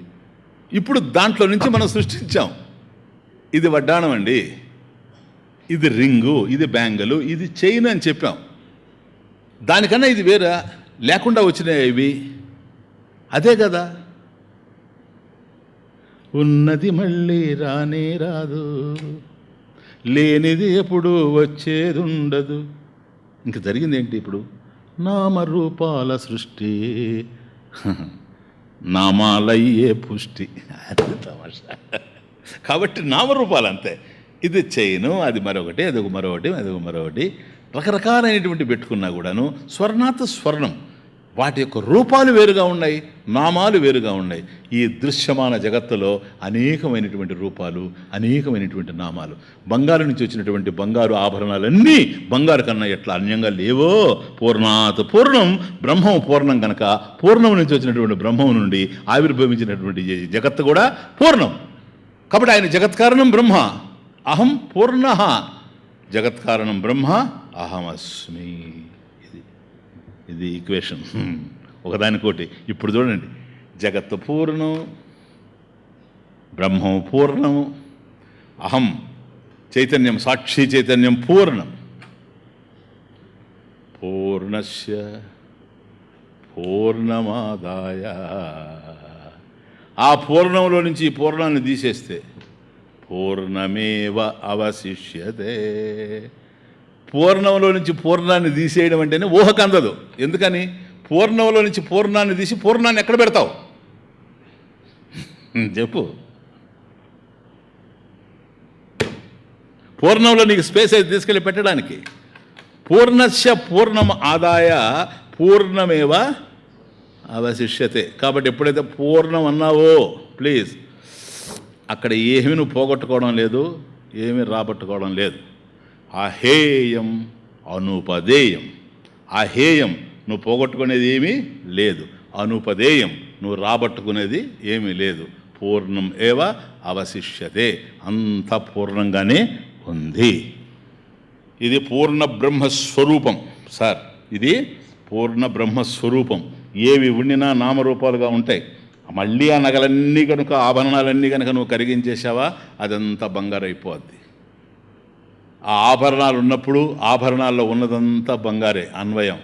ఇప్పుడు దాంట్లో నుంచి మనం సృష్టించాం. ఇది వడ్డాణం అండి, ఇది రింగు, ఇది బ్యాంగిలు, ఇది చైన్ అని చెప్పాం. దానికన్నా ఇది వేరే లేకుండా వచ్చినాయి ఇవి. అదే కదా. ఉన్నది మళ్ళీ రానే రాదు, లేనిది ఎప్పుడు వచ్చేది ఉండదు. ఇంక జరిగింది ఏంటి ఇప్పుడు? నామరూపాల సృష్టి, నామాలయ్యే పుష్టి. అది తమాషా. కాబట్టి నామరూపాలు అంతే. ఇది చైను, అది మరొకటి, అదొక మరొకటి, అదొక మరొకటి, రకరకాలైనటువంటి పెట్టుకున్నా కూడాను స్వర్ణాత్ స్వర్ణం. వాటి యొక్క రూపాలు వేరుగా ఉన్నాయి, నామాలు వేరుగా ఉన్నాయి. ఈ దృశ్యమాన జగత్తులో అనేకమైనటువంటి రూపాలు, అనేకమైనటువంటి నామాలు. బంగారు నుంచి వచ్చినటువంటి బంగారు ఆభరణాలన్నీ బంగారు కన్నా ఎట్లా అన్యంగా లేవో, పూర్ణాత్ పూర్ణం. బ్రహ్మం పూర్ణం కనుక పూర్ణం నుంచి వచ్చినటువంటి బ్రహ్మం నుండి ఆవిర్భవించినటువంటి జగత్తు కూడా పూర్ణం. కాబట్టి ఆయన జగత్కారణం బ్రహ్మ, అహం పూర్ణ. జగత్కారణం బ్రహ్మ, అహమస్మి. ఇది ఈక్వేషన్ ఒకదానికోటి. ఇప్పుడు చూడండి, జగత్తు పూర్ణం, బ్రహ్మం పూర్ణం, అహం చైతన్యం, సాక్షి చైతన్యం పూర్ణం. పూర్ణస్య పూర్ణమాదాయ. ఆ పూర్ణంలో నుంచి ఈ పూర్ణాన్ని తీసేస్తే పూర్ణమేవ అవశిష్యతే. పూర్ణంలో నుంచి పూర్ణాన్ని తీసేయడం అంటేనే ఊహకు అందదు. ఎందుకని? పూర్ణంలో నుంచి పూర్ణాన్ని తీసి పూర్ణాన్ని ఎక్కడ పెడతావు చెప్పు? పూర్ణంలో నీకు స్పేస్ అయితే తీసుకెళ్ళి పెట్టడానికి. పూర్ణస్య పూర్ణం ఆదాయ పూర్ణమేవ అవశిష్యతే. కాబట్టి ఎప్పుడైతే పూర్ణం అన్నావో, ప్లీజ్, అక్కడ ఏమీ నువ్వు పోగొట్టుకోవడం లేదు, ఏమీ రాబట్టుకోవడం లేదు. అహేయం అనుపదేయం. అహేయం నువ్వు పోగొట్టుకునేది ఏమీ లేదు, అనుపదేయం నువ్వు రాబట్టుకునేది ఏమీ లేదు. పూర్ణం ఏవ అవశిష్యతే. అంత పూర్ణంగానే ఉంది. ఇది పూర్ణ బ్రహ్మస్వరూపం సార్. ఇది పూర్ణ బ్రహ్మస్వరూపం. ఏవి ఉండినా నామరూపాలుగా ఉంటాయి. మళ్ళీ ఆ నగలన్నీ కనుక, ఆభరణాలన్నీ కనుక నువ్వు కరిగించేసావా, అదంతా బంగారు అయిపోద్ది. ఆ ఆభరణాలు ఉన్నప్పుడు ఆభరణాల్లో ఉన్నదంతా బంగారే అన్వయం.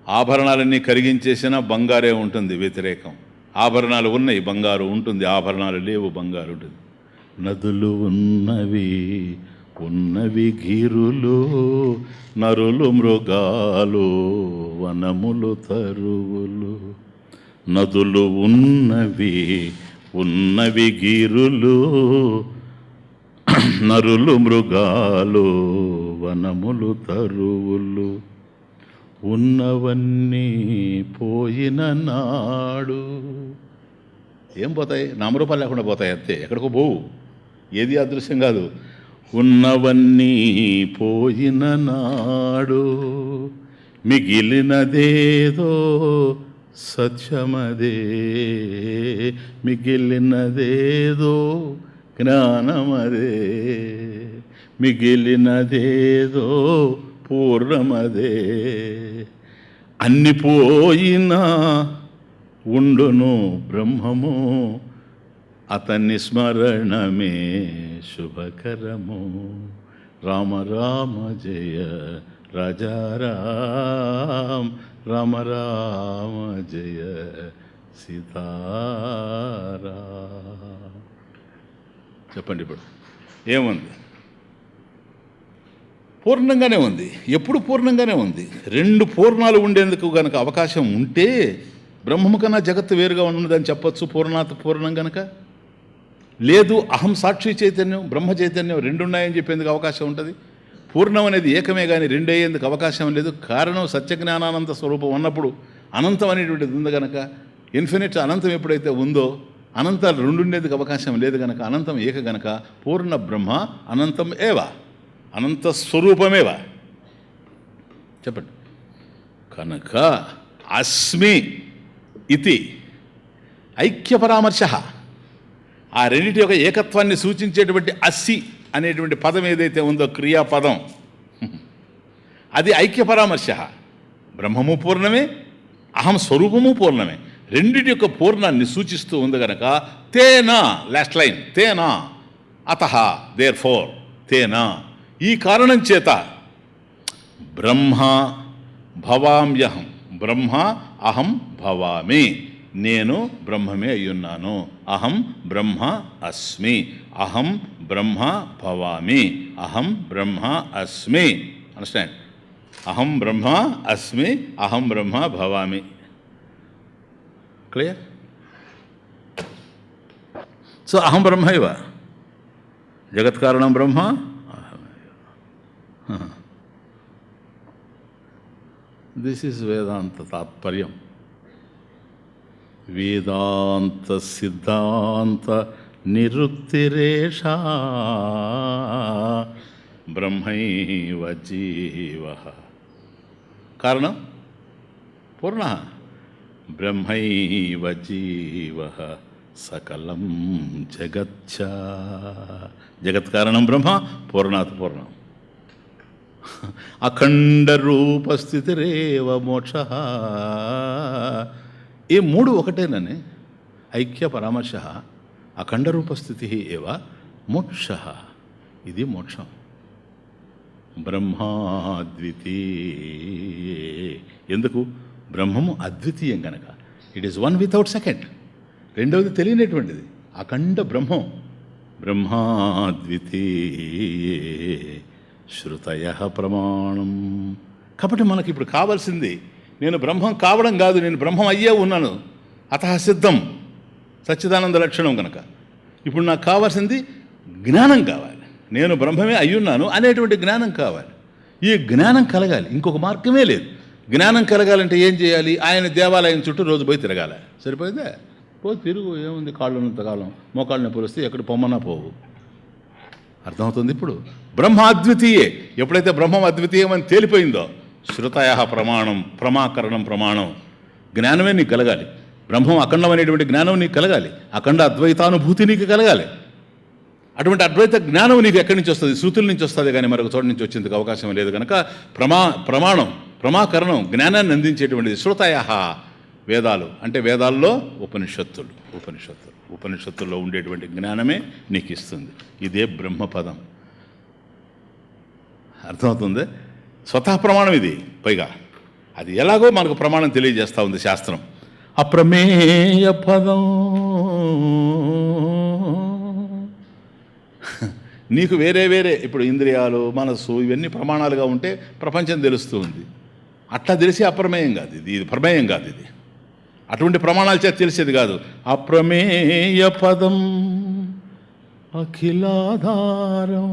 ఆభరణాలన్నీ కరిగించేసినా బంగారే ఉంటుంది వ్యతిరేకం. ఆభరణాలు ఉన్నాయి, బంగారు ఉంటుంది. ఆభరణాలు లేవు, బంగారు ఉంటుంది. నదులు ఉన్నవి, ఉన్నవి గిరులు, నరులు మృగాలు, వనములు తరువులు. నదులు ఉన్నవి, ఉన్నవి గిరులు, నరులు మృగాలు, వనములు తరువులు ఉన్నవన్నీ పోయిన నాడు. ఏం పోతాయి? నామరూపాలు లేకుండా పోతాయి అంతే, ఎక్కడికో పోవు, ఏది అదృశ్యం కాదు. ఉన్నవన్నీ పోయిన నాడు మిగిలినదేదో సత్యమదే, మిగిలినదేదో జ్ఞానమదే, మిగిలినదేదో పూర్ణమదే. అన్ని పోయినా ఉండును బ్రహ్మము, అతన్ని స్మరణమే శుభకరము. రామ రామ జయ రాజారాం, రామ రామ జయ సీతారాం. చెప్పండి, ఇప్పుడు ఏముంది? పూర్ణంగానే ఉంది, ఎప్పుడు పూర్ణంగానే ఉంది. రెండు పూర్ణాలు ఉండేందుకు కనుక అవకాశం ఉంటే బ్రహ్మము కన్నా జగత్తు వేరుగా ఉన్నదని చెప్పచ్చు, పూర్ణాత్ పూర్ణం కనుక. లేదు, అహం సాక్షి చైతన్యం బ్రహ్మ చైతన్యం రెండు ఉన్నాయని చెప్పేందుకు అవకాశం ఉంటుంది. పూర్ణం అనేది ఏకమే కానీ రెండు అయ్యేందుకు అవకాశం లేదు. కారణం సత్యజ్ఞానానంద స్వరూపం ఉన్నప్పుడు అనంతం అనేటువంటిది ఉంది కనుక, ఇన్ఫినిట్ అనంతం ఎప్పుడైతే ఉందో అనంతాలు రెండు ఉండేందుకు అవకాశం లేదు కనుక, అనంతం ఏక గనక పూర్ణ బ్రహ్మ అనంతం ఏవా, అనంత స్వరూపమేవా. చెప్పండి. కనుక అస్మి ఇది ఐక్య పరామర్శ, ఆ రెండింటి యొక్క ఏకత్వాన్ని సూచించేటువంటి అస్సి అనేటువంటి పదం ఏదైతే ఉందో, క్రియాపదం, అది ఐక్య పరామర్శ. బ్రహ్మము పూర్ణమే, అహం స్వరూపము పూర్ణమే, రెండిటి యొక్క పూర్ణాన్ని సూచిస్తూ ఉంది కనుక తేనా, లాస్ట్ లైన్, తేనా అతః దేర్ ఫోర్, తేనా ఈ కారణం చేత బ్రహ్మ భవామ్యహం, బ్రహ్మ అహం భవామి, నేను బ్రహ్మమే అయ్యున్నాను. అహం బ్రహ్మ అస్మి, అహం బ్రహ్మ భవామి, అహం బ్రహ్మ అస్మి. అండర్స్టాండ్? అహం బ్రహ్మ అస్మి, అహం బ్రహ్మ భవామి. క్లియర్? సో అహం బ్రహ్మ ఇవ, జగత్కారణం బ్రహ్మ. దిస్ ఈజ్ వేదాంత తాత్పర్యం. వేదాంత సిద్ధాంత నిరుక్తిరేషా బ్రహ్మైవ జీవ. కారణం పూర్ణ, బ్రహ్మైవ జీవ సకలం జగచ్చ. జగత్కారణం బ్రహ్మ, పూర్ణాత్ పూర్ణం. అఖండ రూపస్థితిరేవ మోక్ష. ఈ మూడు ఒకటేనని ఐక్య పరామర్శ. అఖండ రూపస్థితి ఏవ మోక్ష, ఇది మోక్షం. బ్రహ్మాద్వితీయే, ఎందుకు? బ్రహ్మము అద్వితీయం కనుక. It is one without second. రెండవది తెలియనటువంటిది అఖండ బ్రహ్మం. బ్రహ్మాద్వితీయే శ్రుతయ ప్రమాణం. కాబట్టి మనకి ఇప్పుడు కావాల్సింది నేను బ్రహ్మం కావడం కాదు, నేను బ్రహ్మం అయ్యే ఉన్నాను. అతః సిద్ధం సచ్చిదానంద లక్షణం కనుక ఇప్పుడు నాకు కావాల్సింది జ్ఞానం కావాలి. నేను బ్రహ్మమే అయ్యున్నాను అనేటువంటి జ్ఞానం కావాలి. ఈ జ్ఞానం కలగాలి, ఇంకొక మార్గమే లేదు. జ్ఞానం కలగాలంటే ఏం చేయాలి? ఆయన దేవాలయం చుట్టూ రోజు పోయి తిరగాలి. సరిపోయిందే? రోజు తిరుగు, ఏముంది, కాళ్ళు ఉన్నంతకాలం. మోకాళ్ళ నొప్పులు వస్తే ఎక్కడ పొమ్మన్నా పోవు. అర్థమవుతుంది? ఇప్పుడు బ్రహ్మ అద్వితీయే. ఎప్పుడైతే బ్రహ్మం అద్వితీయం అని తేలిపోయిందో, శ్రుతయ ప్రమాణం, ప్రమాకరణం ప్రమాణం. జ్ఞానమే నీకు కలగాలి. బ్రహ్మం అఖండం అనేటువంటి జ్ఞానం నీకు కలగాలి. అఖండ అద్వైతానుభూతి నీకు కలగాలి. అటువంటి అద్వైత జ్ఞానం నీకు ఎక్కడి నుంచి వస్తుంది? శృతుల నుంచి వస్తుంది, కానీ మరొక చోట నుంచి వచ్చేందుకు అవకాశం లేదు కనుక ప్రమాణం, ప్రమాకరణం, జ్ఞానాన్ని అందించేటువంటిది శ్రుతయ. వేదాలు అంటే వేదాల్లో ఉపనిషత్తుల్లో ఉండేటువంటి జ్ఞానమే నీకు ఇస్తుంది. ఇదే బ్రహ్మపదం. అర్థమవుతుంది? స్వతః ప్రమాణం ఇది. పైగా అది ఎలాగో మనకు ప్రమాణం తెలియజేస్తూ ఉంది శాస్త్రం. అప్రమేయ పదం. నీకు వేరే వేరే ఇప్పుడు ఇంద్రియాలు, మనస్సు, ఇవన్నీ ప్రమాణాలుగా ఉంటే ప్రపంచం తెలుస్తూ ఉంది. అట్లా తెలిసి అప్రమేయం కాదు ఇది, ఇది ప్రమేయం కాదు ఇది. అటువంటి ప్రమాణాల చేత తెలిసేది కాదు. అప్రమేయ పదం అఖిలాధారం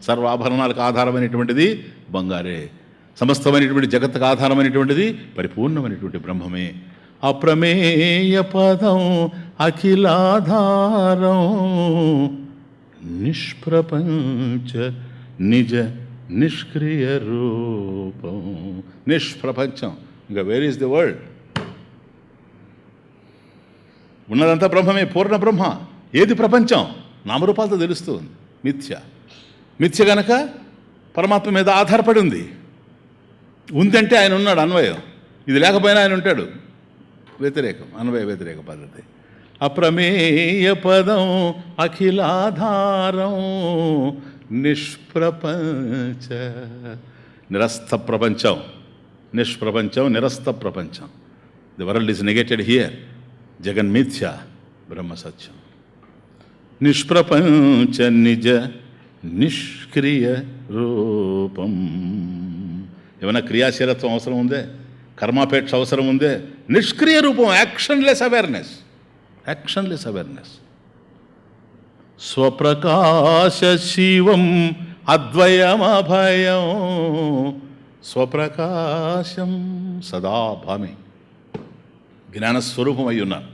సర్వాభరణాలకు ఆధారమైనటువంటిది బంగారే. సమస్తమైనటువంటి జగత్తుకు ఆధారమైనటువంటిది పరిపూర్ణమైనటువంటి బ్రహ్మమే. అప్రమేయ పదం అఖిలాధారం నిష్ప్రపంచ నిజ నిష్క్రియ రూపం. నిష్ప్రపంచం, ఇంకా వేర్ ఈజ్ ది వరల్డ్? ఉన్నదంతా బ్రహ్మమే, పూర్ణ బ్రహ్మ. ఏది ప్రపంచం? నామరూపాలతో తెలుస్తుంది. మిథ్య. మిథ్య గనక పరమాత్మ మీద ఆధారపడి ఉంది. ఉందంటే ఆయన ఉన్నాడు, అన్వయం. ఇది లేకపోయినా ఆయన ఉంటాడు, వ్యతిరేకం, అన్వయ వ్యతిరేక పద్ధతి. అప్రమేయ పదం అఖిలాధారం నిష్ప్రపంచ. నిరస్త ప్రపంచం, నిష్ప్రపంచం, నిరస్త ప్రపంచం. The world is negated here. జగన్మిథ్య, బ్రహ్మ సత్యం. నిష్ప్రపంచ నిజ నిష్క్రియ రూపం. ఏమైనా క్రియాశీలత్వం అవసరం ఉందే? కర్మాపేక్ష అవసరం ఉందే? నిష్క్రియ రూపం, యాక్షన్లెస్ అవేర్నెస్. Actionless awareness. స్వప్రకాశ శివం అద్వయమభయం. స్వప్రకాశం సదా భామి, జ్ఞానస్వరూపం అయి ఉన్నారు.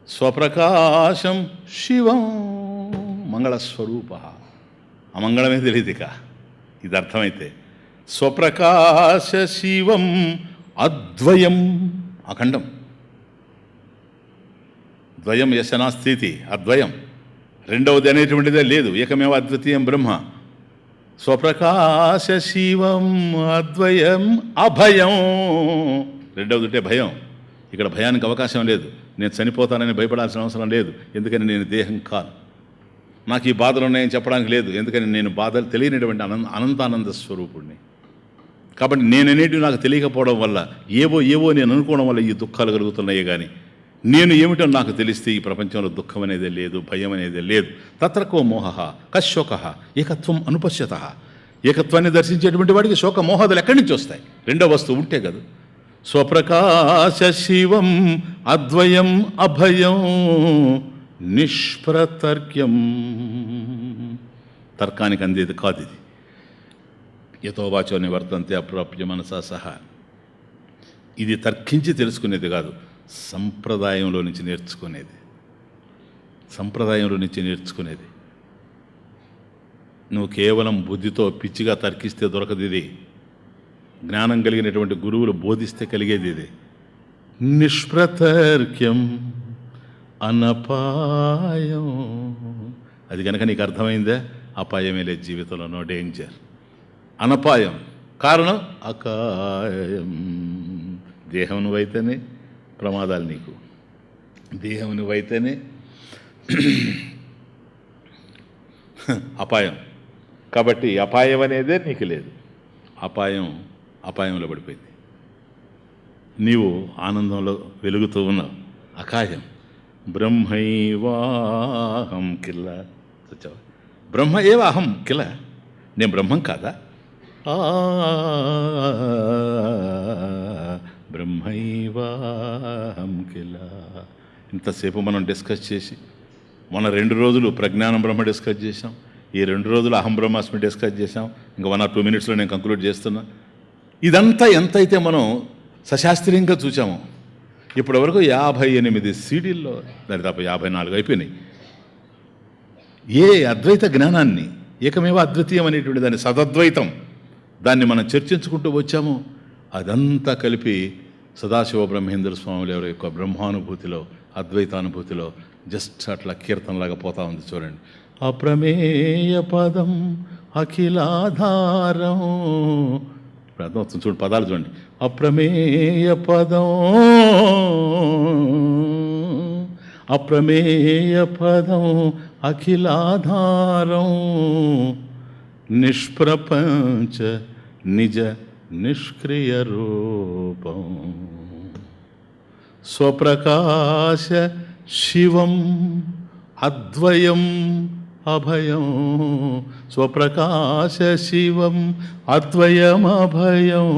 స్వప్రకాశం శివం మంగళస్వరూప. అమంగళమే తెలియదు ఇక, ఇది అర్థమైతే. స్వప్రకాశ శివం అద్వయం, అఖండం. ద్వయం యశనాస్థితి, అద్వయం. రెండవది అనేటువంటిదే లేదు, ఏకమేవ అద్వితీయం బ్రహ్మ. స్వప్రకాశ శివం అద్వయం అభయం. రెండవది ఉంటే భయం. ఇక్కడ భయానికి అవకాశం లేదు. నేను చనిపోతానని భయపడాల్సిన అవసరం లేదు, ఎందుకని నేను దేహం కాదు. నాకు ఈ బాధలు ఉన్నాయని చెప్పడానికి లేదు, ఎందుకని నేను బాధలు తెలియనటువంటి అనంతానంద స్వరూపుడిని. కాబట్టి నేననేటివి నాకు తెలియకపోవడం వల్ల, ఏవో నేను అనుకోవడం వల్ల ఈ దుఃఖాలు కలుగుతున్నాయి. కానీ నేను ఏమిటో నాకు తెలిస్తే ఈ ప్రపంచంలో దుఃఖం అనేదే లేదు, భయం అనేదే లేదు. తత్రకో మోహ కశోక ఏకత్వం అనుపశ్యత. ఏకత్వాన్ని దర్శించేటువంటి వాడికి శోక మోహాదులు ఎక్కడి నుంచి వస్తాయి? రెండో వస్తువు ఉంటే కదా. స్వప్రకాశ శివం అద్వయం అభయం నిష్ప్రతర్క్యం. తర్కానికి అందేది కాదు ఇది. యథోవాచో నివర్తంతే అప్రాప్య మనసా సహా. ఇది తర్కించి తెలుసుకునేది కాదు, సంప్రదాయంలో నుంచి నేర్చుకునేది. సంప్రదాయంలో నుంచి నేర్చుకునేది. నువ్వు కేవలం బుద్ధితో పిచ్చిగా తర్కిస్తే దొరకదు ఇది. జ్ఞానం కలిగినటువంటి గురువులు బోధిస్తే కలిగేది ఇది. నిష్ప్రతర్క్యం అనపాయం. అది కనుక నీకు అర్థమైందే, అపాయమే లేదు జీవితంలో, నో డేంజర్. అనపాయం, కారణం అకాయం. దేహం నువ్వైతేనే ప్రమాదాలు నీకు, దేహం నువ్వైతేనే అపాయం. కాబట్టి అపాయం అనేదే నీకు లేదు. అపాయంలో పడిపోయింది. నీవు ఆనందంలో వెలుగుతూ ఉన్నావు. అకాయం. బ్రహ్మైవాహం కిల. బ్రహ్మ ఏవ అహం కిల. నేను బ్రహ్మం కాదా? బ్రహ్మైవాహం కిల. ఇంతసేపు మనం డిస్కస్ చేసి, మొన్న 2 రోజులు ప్రజ్ఞానం బ్రహ్మ డిస్కస్ చేసాం, ఈ 2 రోజులు అహం బ్రహ్మాస్మి డిస్కస్ చేసాం. ఇంకా 1 or 2 minutesలో నేను కంక్లూడ్ చేస్తున్నా. ఇదంతా ఎంతైతే మనం సశాస్త్రీయంగా చూసామో, ఇప్పటి వరకు 58 సీడీల్లో దాదాపు 54 అయిపోయినాయి. ఏ అద్వైత జ్ఞానాన్ని, ఏకమేవ అద్వితీయం అనేటువంటి దాన్ని, సదద్వైతం, దాన్ని మనం చర్చించుకుంటూ వచ్చామో, అదంతా కలిపి సదాశివ బ్రహ్మేంద్ర స్వాముల యొక్క బ్రహ్మానుభూతిలో, అద్వైతానుభూతిలో జస్ట్ అట్లా కీర్తనలాగా పోతా ఉంది. చూడండి. అప్రమేయ పదం అఖిలాధారం. అర్థమవుతుంది చూడండి, పదాలు చూడండి. అప్రమేయ పదం, అప్రమేయ పదం అఖిలాధారం నిష్ప్రపంచ నిజ నిష్క్రియ రూపం. స్వప్రకాశ శివం అద్వయం అభయం. స్వప్రకాశ శివం అద్వయమభయం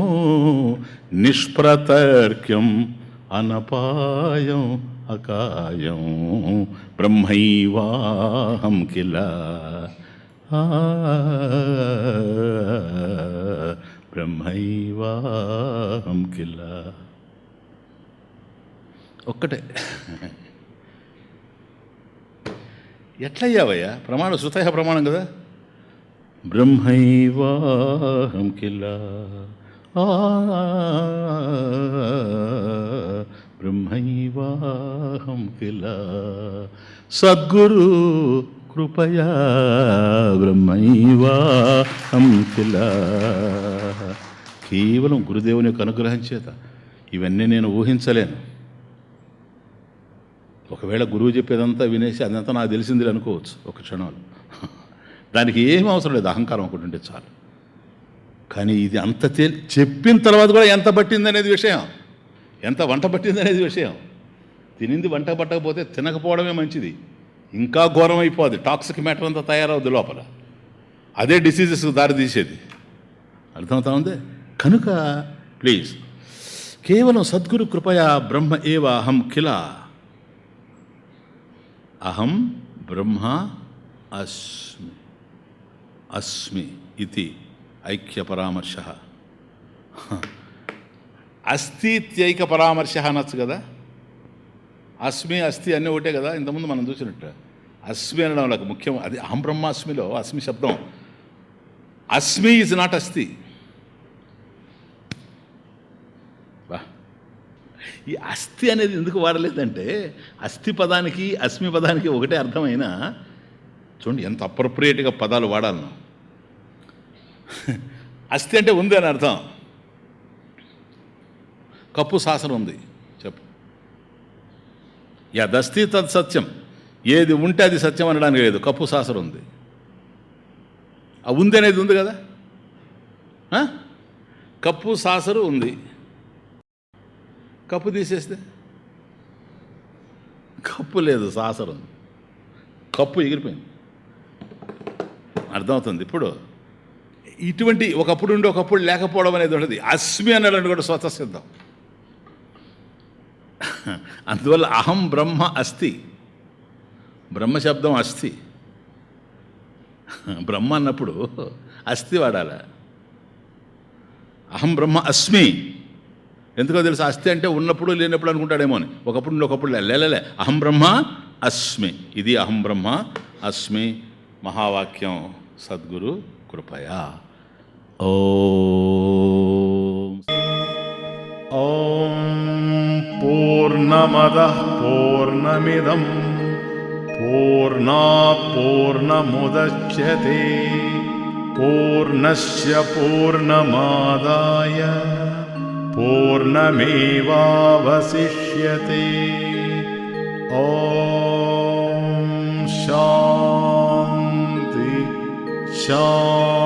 నిష్ప్రతర్క్యం అనపాయం అకాయం బ్రహ్మైవాహం కిల. ఆ బ్రహ్మైవాహం కిల. ఒక్కటే. ఎట్లయ్యావయ్యా? ప్రమాణం శృతయ ప్రమాణం కదా. బ్రహ్మైవాహం కిల బ్రహ్మైవాహం కిల సద్గురు కృపయా బ్రహ్మైవాహం కిల. కేవలం గురుదేవుని యొక్క అనుగ్రహం చేత ఇవన్నీ నేను ఊహించలేను. ఒకవేళ గురువు చెప్పేదంతా వినేసి అదంతా నాకు తెలిసింది అనుకోవచ్చు ఒక క్షణంలో. దానికి ఏం అవసరం లేదు, అహంకారం ఒకటి ఉంటే చాలు. కానీ ఇది అంత చెప్పిన తర్వాత కూడా ఎంత పట్టింది అనేది విషయం, ఎంత వంట పట్టింది అనేది విషయం. తినింది వంట పట్టకపోతే తినకపోవడమే మంచిది, ఇంకా ఘోరం అయిపోద్ది. టాక్సిక్ మ్యాటర్ అంతా తయారవుద్ది లోపల, అదే డిసీజెస్కి దారి తీసేది. అర్థమవుతా ఉంది. కనుక ప్లీజ్, కేవలం సద్గురు కృపయా బ్రహ్మ ఏవ అహం కిల. అహం బ్రహ్మ అస్మి అస్మి ఇది ఐక్య పరామర్శ. అస్థిత్యైక పరామర్శ అనొచ్చు కదా. అస్మి అస్థి అన్నీ ఒకటే కదా, ఇంతకుముందు మనం చూసినట్టు. అస్మి అనడం నాకు ముఖ్యం. అది అహం బ్రహ్మాస్మిలో అస్మి శబ్దం. అస్మి ఈజ్ నాట్ అస్థి. ఈ అస్థి అనేది ఎందుకు వాడలేదంటే, అస్థి పదానికి అస్మి పదానికి ఒకటే అర్థమైనా చూడండి ఎంత అప్రోప్రియేట్గా పదాలు వాడాలను. అస్థి అంటే ఉంది అని అర్థం. కప్పు శాసనం ఉంది చెప్పు. యదస్తి తత్ సత్యం. ఏది ఉంటే అది సత్యం అనడానికి లేదు. కప్పు శాసనం ఉంది, ఆ ఉంది అనేది ఉంది కదా. కప్పు సాసరు ఉంది, కప్పు తీసేస్తే కప్పు లేదు, సాసరు ఉంది. కప్పు ఎగిరిపోయింది. అర్థమవుతుంది. ఇప్పుడు ఇటువంటి ఒకప్పుడు ఉండి ఒకప్పుడు లేకపోవడం అనేది ఉంటుంది. అస్మి అన్నాడు కూడా స్వతసిద్ధం. అందువల్ల అహం బ్రహ్మ అస్థి. బ్రహ్మ శబ్దం అస్థి. బ్రహ్మ అన్నప్పుడు అస్థి వాడాల. అహం బ్రహ్మ అస్మి. ఎందుకో తెలుసు, అస్థి అంటే ఉన్నప్పుడు లేనప్పుడు అనుకుంటాడేమో అని. ఒకప్పుడు ఒకప్పుడు లేలే. అహం బ్రహ్మ అస్మి. ఇది అహం బ్రహ్మ అస్మి మహావాక్యం సద్గురు కృపయా. ఓం పూర్ణమదః పూర్ణమిదం పూర్ణాత్ పూర్ణముదచ్యతే పూర్ణస్య పూర్ణమాదాయ పూర్ణమేవావశిష్యతే. ఓం శాంతి శాంతి.